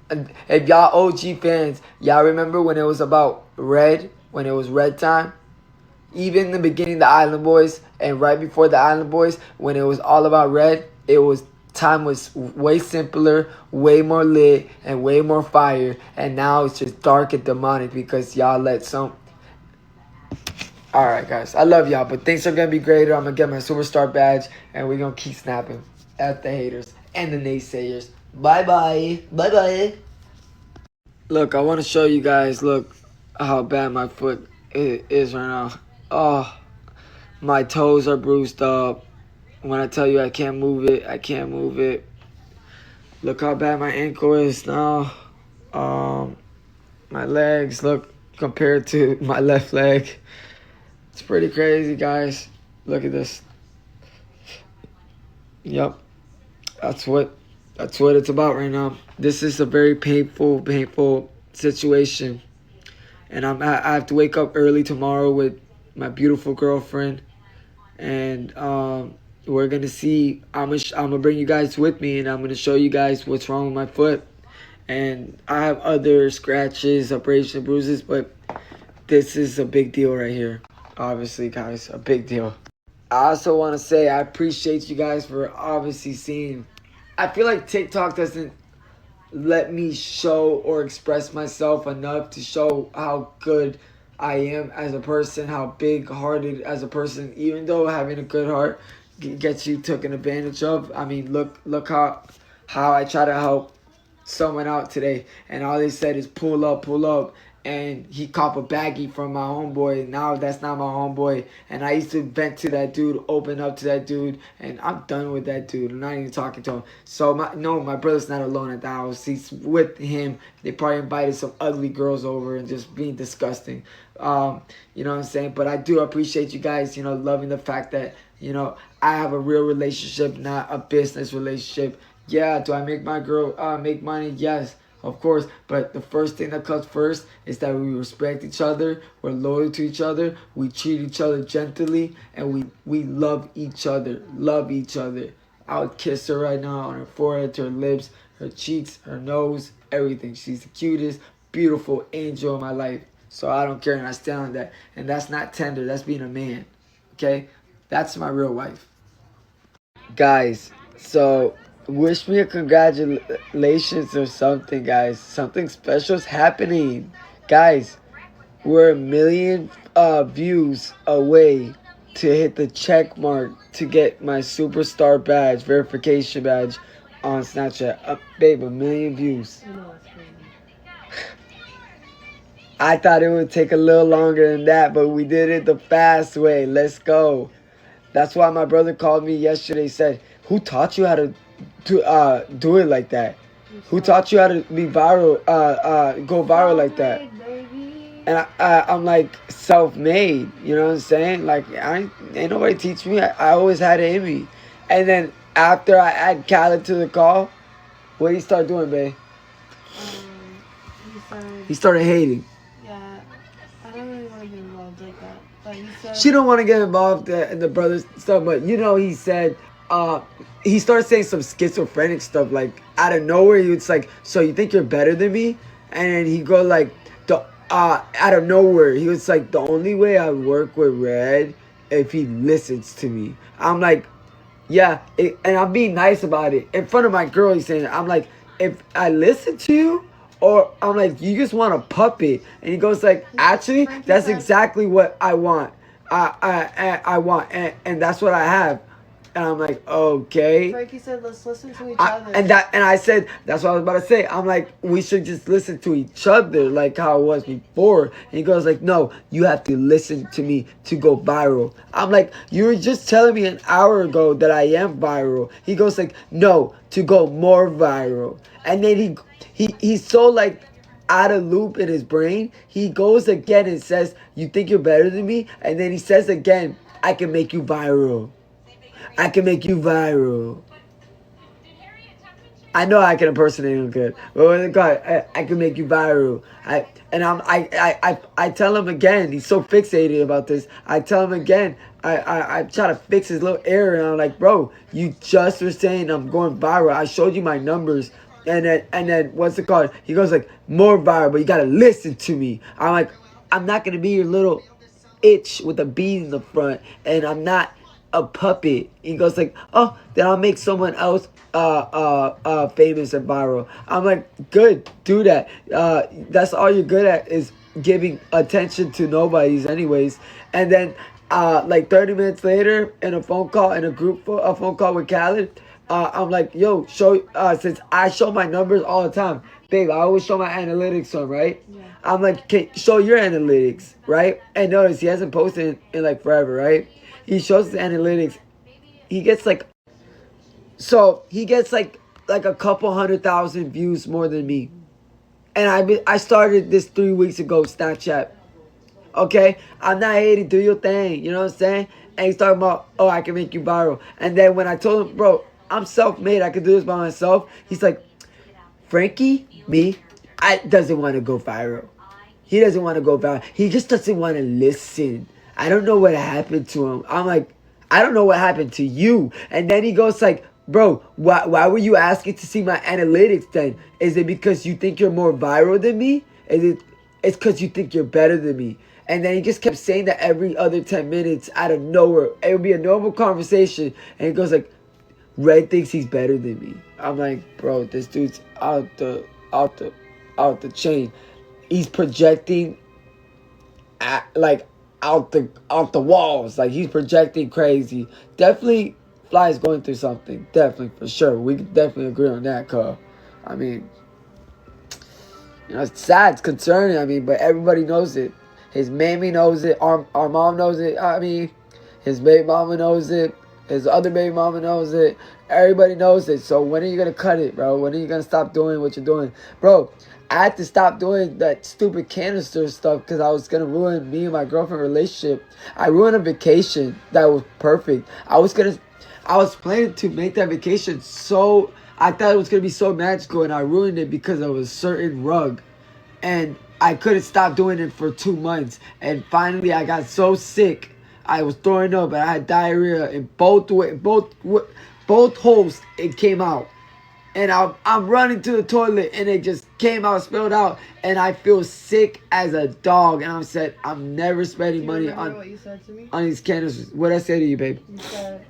if y'all OG fans, y'all remember when it was about Red, when it was Red time? Even in the beginning, the Island Boys, and right before the Island Boys, when it was all about Red, time was way simpler, way more lit, and way more fire. And now it's just dark and demonic because y'all let some. Alright, guys. I love y'all, but things are going to be greater. I'm going to get my superstar badge, and we're going to keep snapping at the haters and the naysayers. Bye-bye. Bye-bye. Look, I want to show you guys, look, how bad my foot is right now. Oh, my toes are bruised up. When I tell you I can't move it, I can't move it. Look how bad my ankle is now. My legs, look, compared to my left leg. It's pretty crazy, guys. Look at this. Yep. That's what it's about right now. This is a very painful situation. And I have to wake up early tomorrow with my beautiful girlfriend. And we're going to see. I'm gonna bring you guys with me, and I'm going to show you guys what's wrong with my foot. And I have other scratches, abrasions, bruises, but this is a big deal right here. Obviously, guys, a big deal. I also want to say I appreciate you guys for obviously seeing. I feel like TikTok doesn't let me show or express myself enough to show how good I am as a person, how big-hearted as a person, even though having a good heart gets you taken advantage of. I mean, look how I try to help someone out today, and all they said is pull up, and he caught a baggie from my homeboy. Now that's not my homeboy, and I used to vent to that dude, open up to that dude, and I'm done with that dude. I'm not even talking to him. So my brother's not alone at the house. He's with him. They probably invited some ugly girls over and just being disgusting. You know what I'm saying? But I do appreciate you guys, you know, loving the fact that, you know, I have a real relationship, not a business relationship. Yeah, do I make my girl make money? Yes, of course. But the first thing that comes first is that we respect each other, we're loyal to each other, we treat each other gently, and we love each other. Love each other. I would kiss her right now on her forehead, her lips, her cheeks, her nose, everything. She's the cutest, beautiful angel in my life. So I don't care, and I stand on that. And that's not tender, that's being a man. Okay? That's my real wife. Guys, so wish me a congratulations or something, guys. Something special is happening. Guys, we're 1 million views away to hit the check mark to get my superstar badge, verification badge on Snapchat. Babe, 1 million views. I thought it would take a little longer than that, but we did it the fast way. Let's go. That's why my brother called me yesterday. Said, "Who taught you how to do it like that? Who taught you how to be viral? Go viral like that?" And I'm like, self-made. You know what I'm saying? Like, ain't nobody teach me. I always had it in me. And then after I add Khaled to the call, what did he start doing, babe? He started hating. Yeah, I don't really want to get involved like that. But he said She don't want to get involved in the brothers stuff, but you know, he said, he started saying some schizophrenic stuff, like out of nowhere. He was like, "So you think you're better than me?" And then he go like, out of nowhere, he was like, "The only way I work with Red if he listens to me." I'm like, yeah, and I'm being nice about it in front of my girl. He's saying, I'm like, if I listen to you, or I'm like, you just want a puppet. And he goes like, actually, that's exactly what I want. I want, and that's what I have. And I'm like, okay. Frankie said, let's listen to each other. And I said, that's what I was about to say. I'm like, we should just listen to each other like how it was before. And he goes like, no, you have to listen to me to go viral. I'm like, you were just telling me an hour ago that I am viral. He goes like, no, to go more viral. And then he's so like out of loop in his brain. He goes again and says, you think you're better than me? And then he says again, I can make you viral. I can make you viral. I know I can impersonate him good. But what is it called? I can make you viral. I tell him again. He's so fixated about this. I tell him again. I try to fix his little error, and I'm like, bro, you just were saying I'm going viral. I showed you my numbers, and then what's it called? He goes like, more viral, but you gotta listen to me. I'm like, I'm not gonna be your little itch with a bead in the front, and I'm not a puppet. He goes like, oh, then I'll make someone else famous and viral. I'm like, good, do that. That's all you're good at is giving attention to nobodies anyways. And then like 30 minutes later in a phone call, in a phone call with Khaled, I'm like, yo, since I show my numbers all the time, babe, I always show my analytics on, right? Yeah. I'm like, show your analytics, right? And notice he hasn't posted in like forever, right? He shows the analytics. He gets like a couple 100,000 views more than me. And I started this 3 weeks ago, Snapchat. Okay? I'm not hating, do your thing. You know what I'm saying? And he's talking about, oh, I can make you viral. And then when I told him, bro, I'm self-made, I can do this by myself. He's like, Frankie, doesn't want to go viral. He doesn't want to go viral. He just doesn't want to listen. I don't know what happened to him. I'm like, I don't know what happened to you. And then he goes like, bro, why were you asking to see my analytics then? Is it because you think you're more viral than me? It's because you think you're better than me. And then he just kept saying that every other 10 minutes out of nowhere. It would be a normal conversation. And he goes like, Red thinks he's better than me. I'm like, bro, this dude's out the chain. He's projecting out the walls. Like, he's projecting crazy. Definitely Fly's going through something. Definitely, for sure. We can definitely agree on that, cuz. I mean, you know, it's sad, it's concerning, I mean, but everybody knows it. His mammy knows it. Our mom knows it. I mean, his baby mama knows it. His other baby mama knows it. Everybody knows it. So when are you going to cut it, bro? When are you going to stop doing what you're doing? Bro, I had to stop doing that stupid canister stuff because I was going to ruin me and my girlfriend relationship. I ruined a vacation that was perfect. I was planning to make that vacation so... I thought it was going to be so magical, and I ruined it because of a certain rug. And I couldn't stop doing it for 2 months. And finally, I got so sick. I was throwing up, and I had diarrhea in both holes. It came out. And I'm running to the toilet, and it just came out, spilled out. And I feel sick as a dog. And I said, I'm never spending money on what you said to me? On these canisters. What'd I say to you, babe? You said,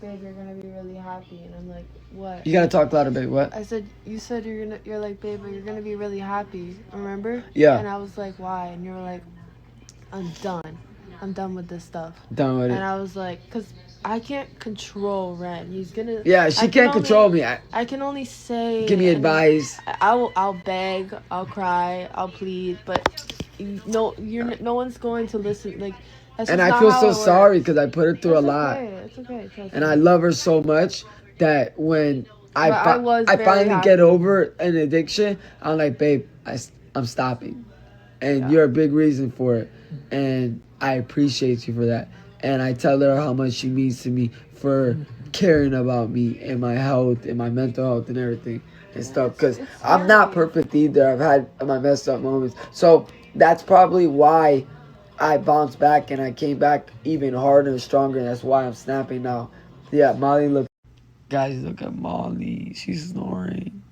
babe, you're gonna be really happy. And I'm like, what? You gotta talk louder, babe. What? I said, you said you're like, babe, but you're gonna be really happy. Remember? Yeah. And I was like, why? And you were like, I'm done. I'm done with this stuff. Done with it. And I was like, because I can't control Ren. He's gonna. Yeah, she can't control me. I can only say. Give me advice. I'll beg. I'll cry. I'll plead. But no one's going to listen. Like. And I feel so sorry because I put her through a lot. It's okay. And I love her so much that when I finally get over an addiction, I'm like, babe, I'm stopping. And you're a big reason for it. And I appreciate you for that. And I tell her how much she means to me for caring about me and my health and my mental health and everything and stuff. Because I'm not perfect either. I've had my messed up moments. So that's probably why I bounced back and I came back even harder and stronger. And that's why I'm snapping now. Yeah, Molly, look. Guys, look at Molly. She's snoring.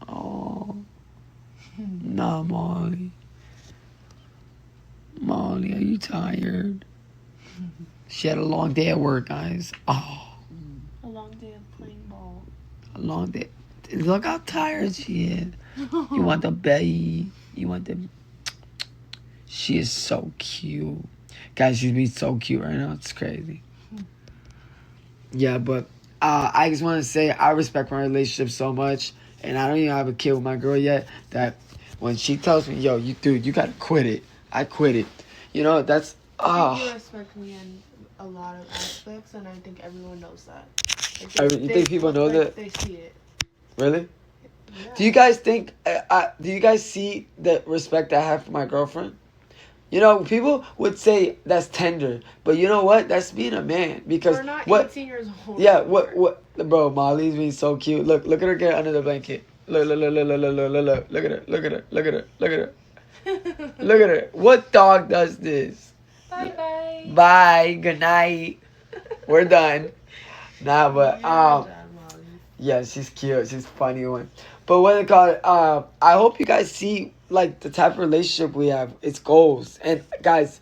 Oh. Nah, Molly. Molly, are you tired? She had a long day at work, guys. Oh. A long day of playing ball. A long day. Look how tired she is. You want the belly. You want the... She is so cute. Guys, she's being so cute right now. It's crazy. Yeah, but I just want to say I respect my relationship so much, and I don't even have a kid with my girl yet. That when she tells me, "Yo, you gotta quit it," I quit it. You know, that's I think you respect me in a lot of aspects, and I think everyone knows that. Like you think people know that? They see it. Really? Yeah. Do you guys think? Do you guys see the respect I have for my girlfriend? You know, people would say that's tender, but you know what? That's being a man. Because We're not what? 18 years old. Yeah. What? Bro, Molly's being so cute. Look at her get under the blanket. Look at her. Look at her. Look at her. Look at her. Look at her. What dog does this? Bye bye. Bye. Good night. We're done. Nah, but yeah, she's cute. She's a funny one. But what they call it? I hope you guys see like the type of relationship we have. It's goals, and guys,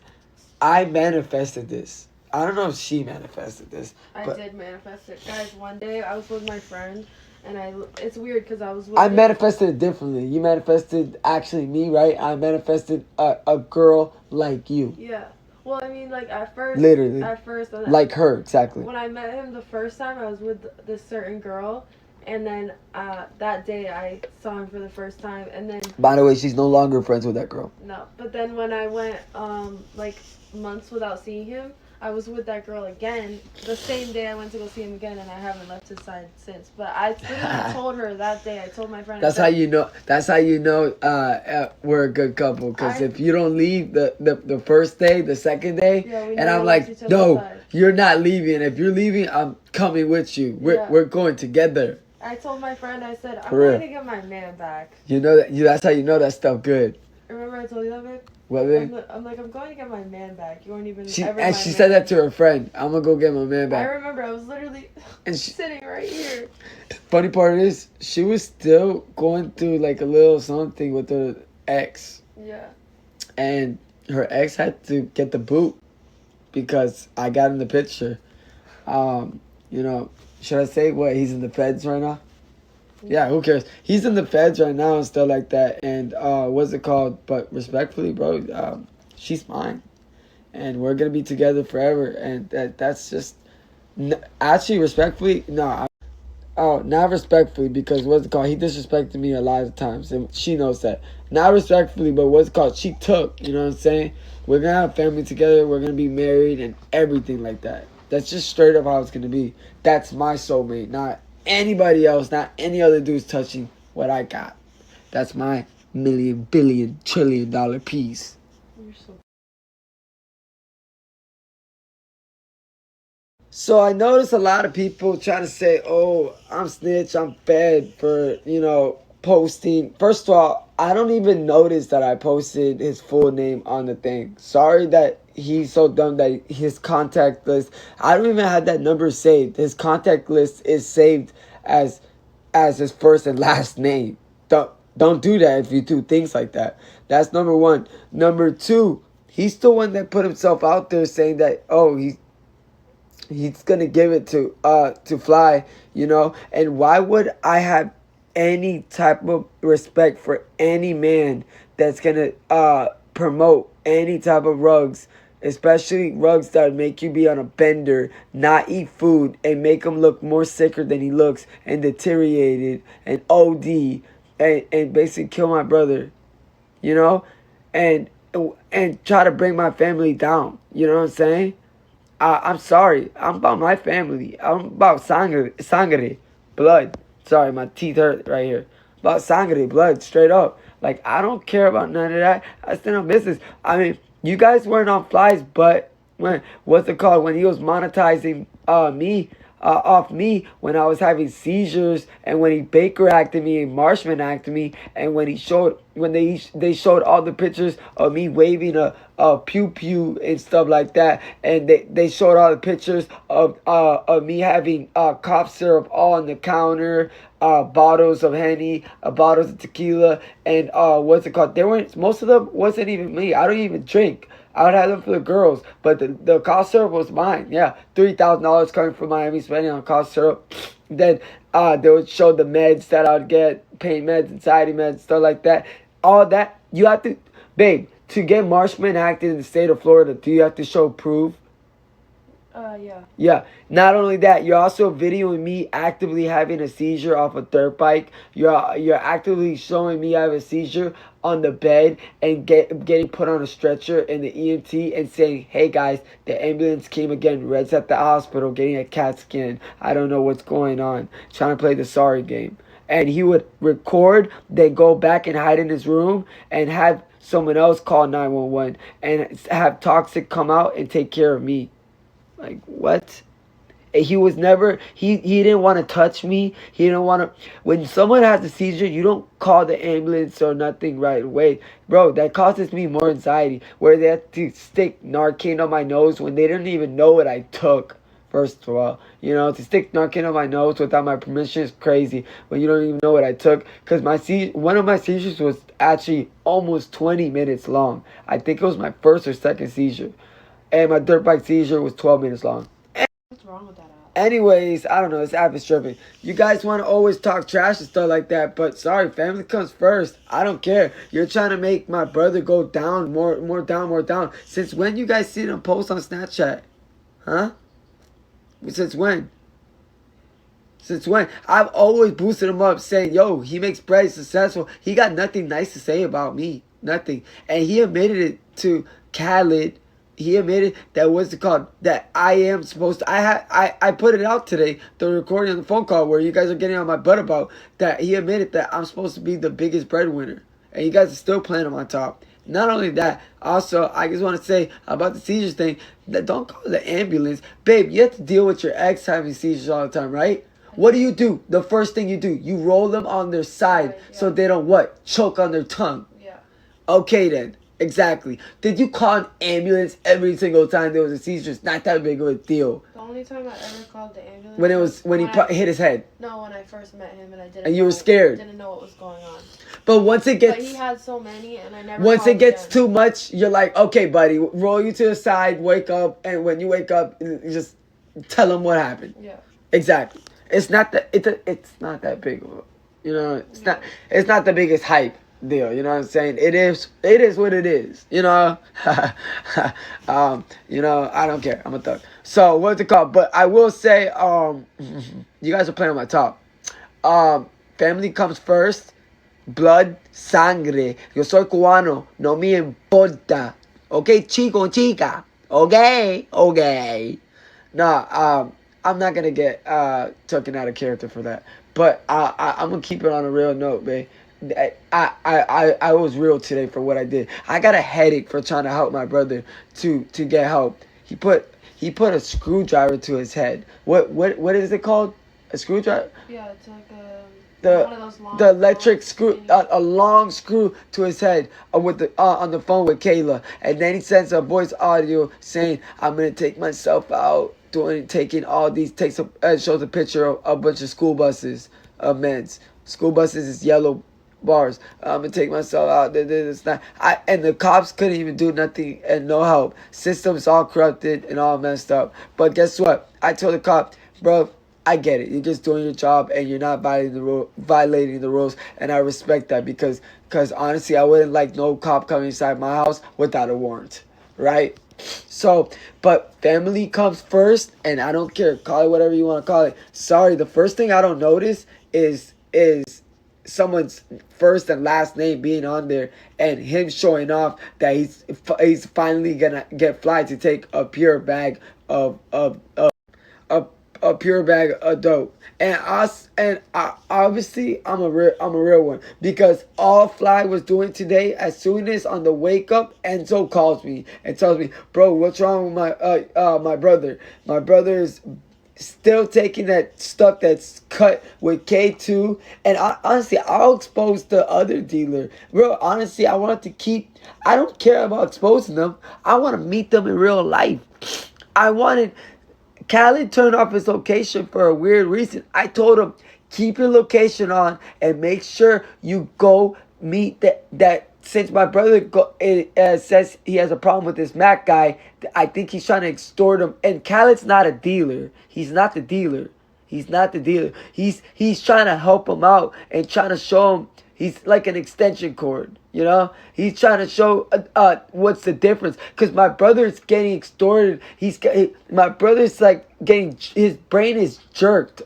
I manifested this. I don't know if she manifested this. I But did manifest it, guys. One day I was with my friend, and it's weird because I was with. I manifested it differently. You manifested actually me, right? I manifested a girl like you. Yeah. Well, I mean, like at first. Literally. At first. Like her, exactly. When I met him the first time, I was with this certain girl, and then that day I saw him for the first time, and then. By the way, she's no longer friends with that girl. No, but then when I went like months without seeing him, I was with that girl again. The same day I went to go see him again, and I haven't left his side since. But I literally told her that day. I told my friend. That's how you know. That's how you know we're a good couple. Because if you don't leave the first day, the second day, and I'm like, no, you're not leaving. If you're leaving, I'm coming with you. We're going together. I told my friend. I said I'm going to get my man back. You know that. That's how you know that stuff good. Remember I told you that, babe? What, babe? I'm going to get my man back. You weren't even she man. said that to her friend. I'm gonna go get my man back. I remember. I was literally sitting right here. Funny part is, she was still going through like a little something with her ex. Yeah. And her ex had to get the boot because I got in the picture. You know, should I say what? He's in the feds right now? Yeah, who cares? He's in the feds right now and stuff like that. And what's it called? But respectfully, bro, she's mine, and we're gonna be together forever. And that's just actually respectfully. No, not respectfully, because what's it called? He disrespected me a lot of times, and she knows that. Not respectfully, but what's it called? She took. You know what I'm saying? We're gonna have a family together. We're gonna be married and everything like that. That's just straight up how it's gonna be. That's my soulmate, not anybody else, not any other dudes touching what I got. That's my million, billion, trillion dollar piece. You're so. So I notice a lot of people trying to say, oh, I'm snitch, I'm fed for, you know, posting. First of all, I don't even notice that I posted his full name on the thing. Sorry that he's so dumb that his contact list, I don't even have that number saved. His contact list is saved as his first and last name. Don't do that if you do things like that. That's number one. Number two, he's the one that put himself out there saying that, oh, he's gonna give it to Fly, you know. And why would I have any type of respect for any man that's gonna promote any type of rugs, especially rugs that make you be on a bender, not eat food, and make him look more sicker than he looks, and deteriorated, and OD, and basically kill my brother, you know, and try to bring my family down. You know what I'm saying? I'm sorry. I'm about my family. I'm about sangre, blood. Sorry, my teeth hurt right here. About sangre, blood, straight up. Like, I don't care about none of that. I stand on business. I mean, you guys weren't on Fly's butt when, what's it called, when he was monetizing me, off me, when I was having seizures, and when he Baker acted me and Marshman acted me, and when they showed all the pictures of me waving a pew pew and stuff like that, and they showed all the pictures of me having cough syrup all on the counter, bottles of Henny, bottles of tequila, and what's it called? Most of them wasn't even me. I don't even drink. I would have them for the girls, but the cough syrup was mine. Yeah, $3,000 coming from Miami spending on cough syrup. Then they would show the meds that I would get, pain meds, anxiety meds, stuff like that. All that, you have to, babe, to get Marshman acted in the state of Florida, do you have to show proof? Yeah. Yeah. Not only that, you're also videoing me actively having a seizure off a dirt bike. You're actively showing me I have a seizure on the bed and getting put on a stretcher in the EMT and saying, "Hey guys, the ambulance came again. Red's at the hospital getting a CAT scan. I don't know what's going on." Trying to play the sorry game. And he would record, then go back and hide in his room and have someone else call 911 and have Toxic come out and take care of me. Like, what? He was never, he didn't want to touch me. He didn't want to. When someone has a seizure, you don't call the ambulance or nothing right away. Bro, that causes me more anxiety. Where they have to stick Narcan on my nose when they didn't even know what I took. First of all, you know, to stick Narcan on my nose without my permission is crazy when you don't even know what I took. Because one of my seizures was actually almost 20 minutes long. I think it was my first or second seizure. And my dirt bike seizure was 12 minutes long. What's wrong with that app? Anyways, I don't know. This app is tripping. You guys want to always talk trash and stuff like that, but sorry, family comes first. I don't care. You're trying to make my brother go down, more down. Since when you guys seen him post on Snapchat? Huh? Since when? Since when? I've always boosted him up saying, yo, he makes bread, he's successful. He got nothing nice to say about me. Nothing. And he admitted it to Khaled. He admitted that what's it called? That I am supposed to. I put it out today, the recording on the phone call where you guys are getting on my butt about that. He admitted that I'm supposed to be the biggest breadwinner, and you guys are still playing him on top. Not only that, also I just want to say about the seizures thing that don't call the ambulance, babe. You have to deal with your ex having seizures all the time, right? What do? The first thing you do, you roll them on their side so they don't what? Choke on their tongue. Yeah. Okay then. Exactly. Did you call an ambulance every single time there was a seizure? It's not that big of a deal. The only time I ever called the ambulance when he hit his head. No, when I first met him and I didn't. And you were scared. Didn't know what was going on. But once it gets. But he had so many, and I never. Once it gets again. too much, you're like, okay, buddy, roll you to the side, wake up, and when you wake up, you just tell him what happened. Yeah. Exactly. It's not that. It's not that big of a. You know, it's not. It's not the biggest hype deal, you know what I'm saying? It is what it is, you know. You know, I don't care. I'm a thug. So what's it called? But I will say, you guys are playing on my top. Family comes first. Blood, sangre. Yo soy cubano. No me importa. Okay, chico, chica. Okay. Nah, I'm not gonna get taken out of character for that. But I'm gonna keep it on a real note, babe. I was real today for what I did. I got a headache for trying to help my brother to get help. He put a screwdriver to his head. What is it called? A screwdriver? Yeah, it's like one of those long, the electric screw, a long screw to his head with the on the phone with Kayla, and then he sends a voice audio saying, "I'm gonna take myself out." Taking all these shows a picture of a bunch of school buses of men's. School buses is yellow bars. I'm gonna take myself out. This, that. And the cops couldn't even do nothing and no help. Systems all corrupted and all messed up. But guess what? I told the cop, bro, I get it. You're just doing your job and you're not violating the rules. And I respect that because honestly, I wouldn't like no cop coming inside my house without a warrant, right? So, but family comes first, and I don't care. Call it whatever you want to call it. Sorry, the first thing I don't notice is someone's first and last name being on there, and him showing off that he's finally gonna get fly to take a pure bag of pure bag of dope. Obviously I'm a real one because all Fly was doing today, as soon as on the wake up, Enzo calls me and tells me, bro, what's wrong with my brother? My brother is still taking that stuff that's cut with K2, and honestly I'll expose the other dealer. Bro, honestly, I don't care about exposing them. I want to meet them in real life. Khaled turned off his location for a weird reason. I told him, keep your location on and make sure you go meet that since my brother says he has a problem with this Mac guy, I think he's trying to extort him. And Khaled's not a dealer. He's not the dealer. He's trying to help him out and trying to show him He's like an extension cord, you know. He's trying to show what's the difference. Cause my brother's getting extorted. My brother's like getting, his brain is jerked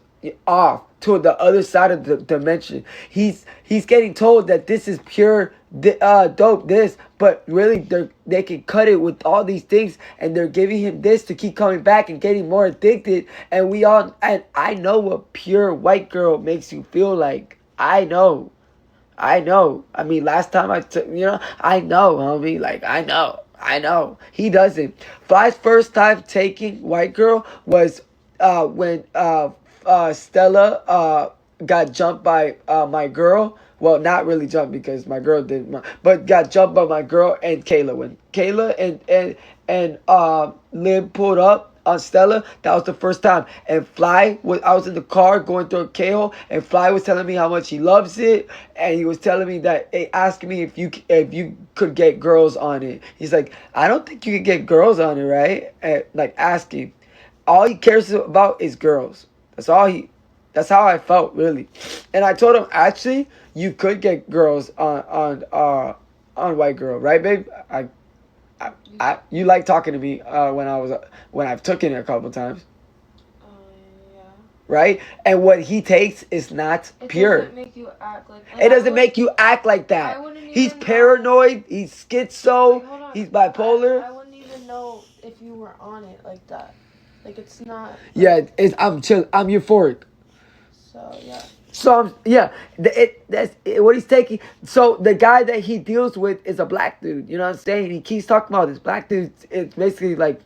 off to the other side of the dimension. He's getting told that this is pure dope, this, but really they can cut it with all these things, and they're giving him this to keep coming back and getting more addicted. And I know what pure white girl makes you feel like. I know. I mean, last time I took, I know, homie. Like, I know. He doesn't. Fly's first time taking white girl was when Stella got jumped by my girl. Well, not really jumped because my girl didn't, but got jumped by my girl and Kayla. When Kayla and Lib pulled up on Stella, that was the first time. And I was in the car going through a K-hole, and Fly was telling me how much he loves it, and he was telling me that, asking me if you could get girls on it. He's like, I don't think you could get girls on it, right? And, like, asking. All he cares about is girls. That's how I felt, really. And I told him, actually, you could get girls on White Girl, right, babe? You like talking to me when I've taken it a couple times. Yeah. Right? And what he takes is not pure. It doesn't make you act like it doesn't make you act like that. He's paranoid. He's schizo. He's bipolar. I wouldn't even know if you were on it like that. Like, it's not. Yeah, I'm chill. I'm euphoric. So yeah. So that's what he's taking. So the guy that he deals with is a black dude. You know what I'm saying? He keeps talking about this black dude. It's basically like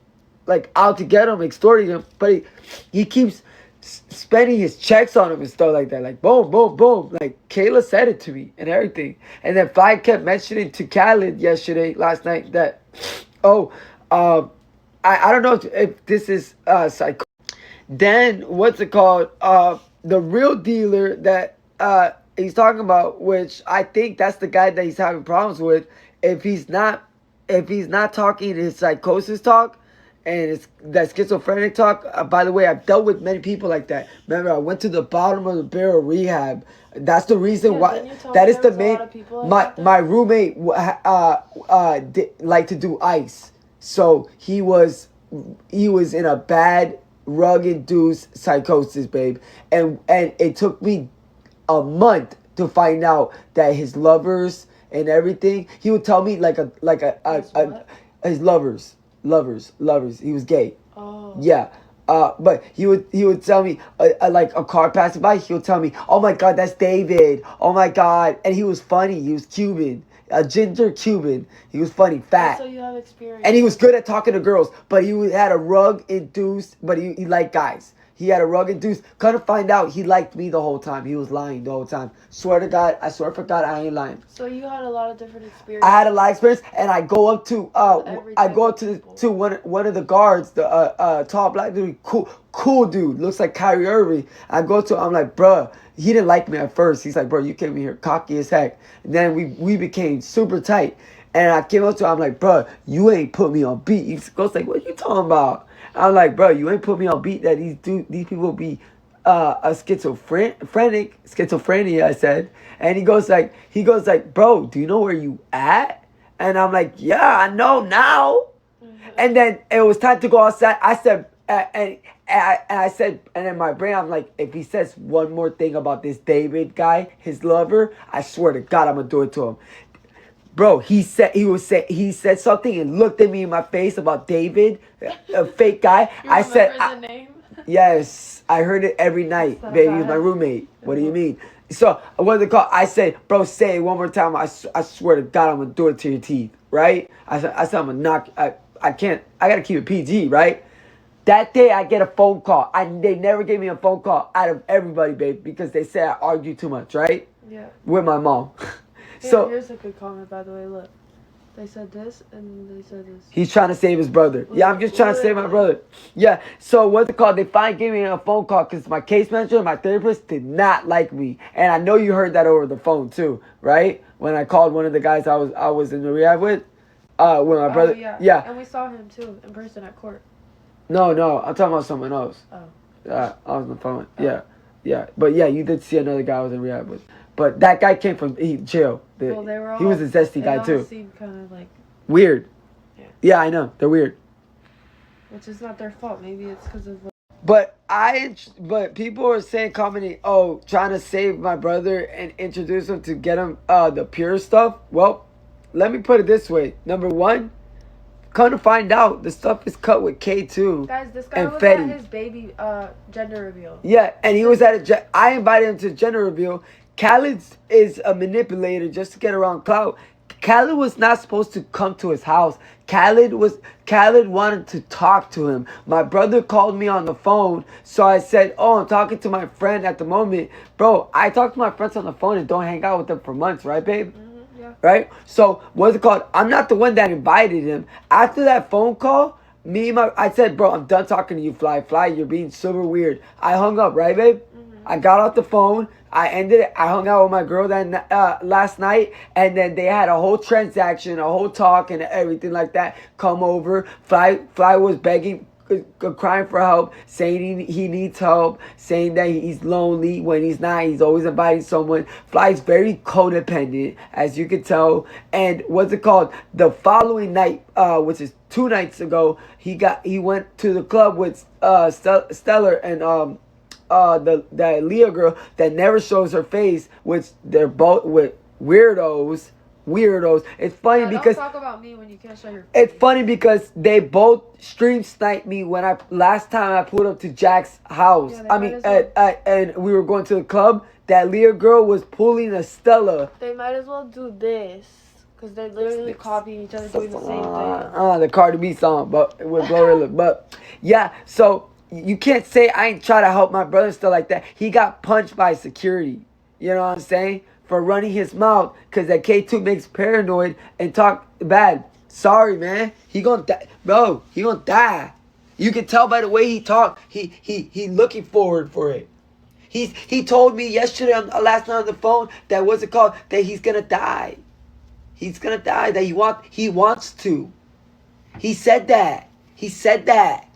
out to get him, extorting him. But he keeps spending his checks on him and stuff like that. Like boom, boom, boom. Like Kayla said it to me and everything. And then Fly kept mentioning to Khaled last night that, I don't know if this is psycho. Then what's it called? The real dealer that he's talking about, which I think that's the guy that he's having problems with. If he's not talking his psychosis talk and it's that schizophrenic talk. By the way, I've dealt with many people like that. Remember, I went to the bottom of the barrel rehab. That's the reason why. That is the main. My roommate liked to do ice, so he was in a bad drug-induced psychosis, babe, and it took me a month to find out that his lovers and everything. He would tell me his lovers. He was gay. Oh. Yeah. But he would tell me like a car passing by. He would tell me, "Oh my God, that's David. Oh my God," and he was funny. He was Cuban. A ginger Cuban. He was funny, fat. So you have experience. And he was good at talking to girls, but he had a rug-induced, but he liked guys. He had a rug-induced. Couldn't find out he liked me the whole time. He was lying the whole time. Swear to God, I ain't lying. So you had a lot of different experiences. I had a lot of experience, and I go up to one of the guards, the tall black dude, cool dude, looks like Kyrie Irving. I go to him, I'm like, bruh. He didn't like me at first. He's like, bro, you came in here cocky as heck. And then we became super tight. And I came up to him, I'm like, bro, you ain't put me on beat. He goes like, what you talking about? I'm like, bro, you ain't put me on beat that these people be a schizophrenia, I said. And he goes like, bro, do you know where you at? And I'm like, yeah, I know now. Mm-hmm. And then it was time to go outside. I said, and I said, and in my brain, I'm like, if he says one more thing about this David guy, his lover, I swear to God, I'm gonna do it to him. Bro, he said something and looked at me in my face about David, a fake guy. I said, the name? Yes, I heard it every night, baby. He's my roommate. What do you mean? So what they call? I said, bro, say it one more time. I swear to God, I'm gonna do it to your teeth, right? I said I'm gonna knock. I can't. I gotta keep it PG, right? That day, I get a phone call. They never gave me a phone call out of everybody, babe, because they said I argue too much, right? Yeah. With my mom. So here's a good comment, by the way. Look, they said this and they said this. He's trying to save his brother. Yeah, I'm just trying to save my brother. Yeah. So what's it called? They finally gave me a phone call because my case manager and my therapist did not like me, and I know you heard that over the phone too, right? When I called one of the guys I was in the rehab with, with my brother. Yeah. And we saw him too in person at court. No, I'm talking about someone else. Oh. I was on the phone. Oh. Yeah. But yeah, you did see another guy I was in rehab with. But that guy came from jail. Well, they were all, He was a zesty they guy all too. seemed kind of like He was a zesty they guy all too. seemed kind of like Weird. Yeah. Yeah, I know. They're weird. which is not their fault. Maybe it's because of But people are saying, commenting, oh, trying to save my brother and introduce him to get him the pure stuff. Well, let me put it this way. Number one, come to find out, the stuff is cut with K2. guys. This guy and was Fetty. at his baby gender reveal. Yeah, and he was at I invited him to the gender reveal. Khaled is a manipulator just to get around clout. Khaled was not supposed to come to his house. Khaled wanted to talk to him. My brother called me on the phone, so I said, "Oh, I'm talking to my friend at the moment, bro. I talk to my friends on the phone and don't hang out with them for months, right, babe? Yeah. Right? So what's it called? I'm not the one that invited him. After that phone call, I said, bro, I'm done talking to you, Fly. Fly, you're being super weird. I hung up, right, babe? I got off the phone. I ended it. I hung out with my girl last night, and then they had a whole transaction, a whole talk, and everything like that. Come over. Fly was begging, crying for help, saying he needs help, saying that he's lonely when he's not. He's always inviting someone. Fly's very codependent, as you can tell. And what's it called? The following night, which is 2 nights ago, he went to the club with Stellar and that Leah girl that never shows her face, which they're both with weirdos. It's funny because don't talk about me when you can't show your face. it's funny because they both stream sniped me when last time I pulled up to Jack's house. Yeah, and we were going to the club. That Leah girl was pulling a Stella. They might as well do this because they're literally copying each other doing the same thing. The Cardi B song, but with Glorilla. But yeah, so you can't say I ain't try to help my brother and stuff like that. He got punched by security. You know what I'm saying? For running his mouth because that K2 makes paranoid and talk bad. Sorry, man. He gonna die. Bro, he gonna die. You can tell by the way he talk. He looking forward for it. He told me yesterday last night on the phone that what's it called? That he's gonna die. He's gonna die. That he wants to. He said that. He said that.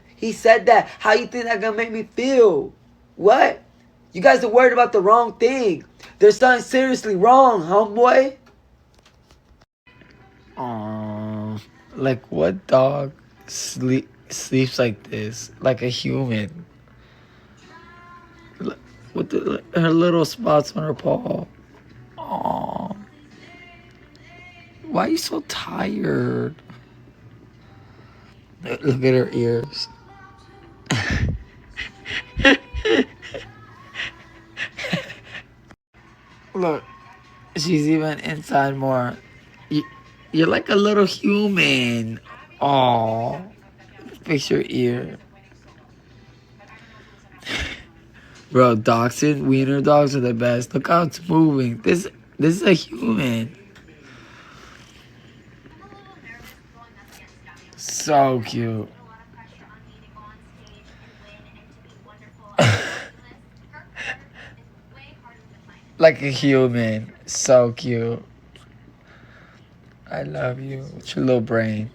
How you think that gonna make me feel? What? You guys are worried about the wrong thing. There's something seriously wrong, homeboy. Like what dog sleeps like this? Like a human. With her little spots on her paw. Aww. Why are you so tired? Look at her ears. Look, she's even inside more. You're like a little human. Aww. Fix your ear. Bro, dachshund, wiener dogs are the best. Look how it's moving. This is a human. So cute. Like a human. So cute. I love you. With your little brain.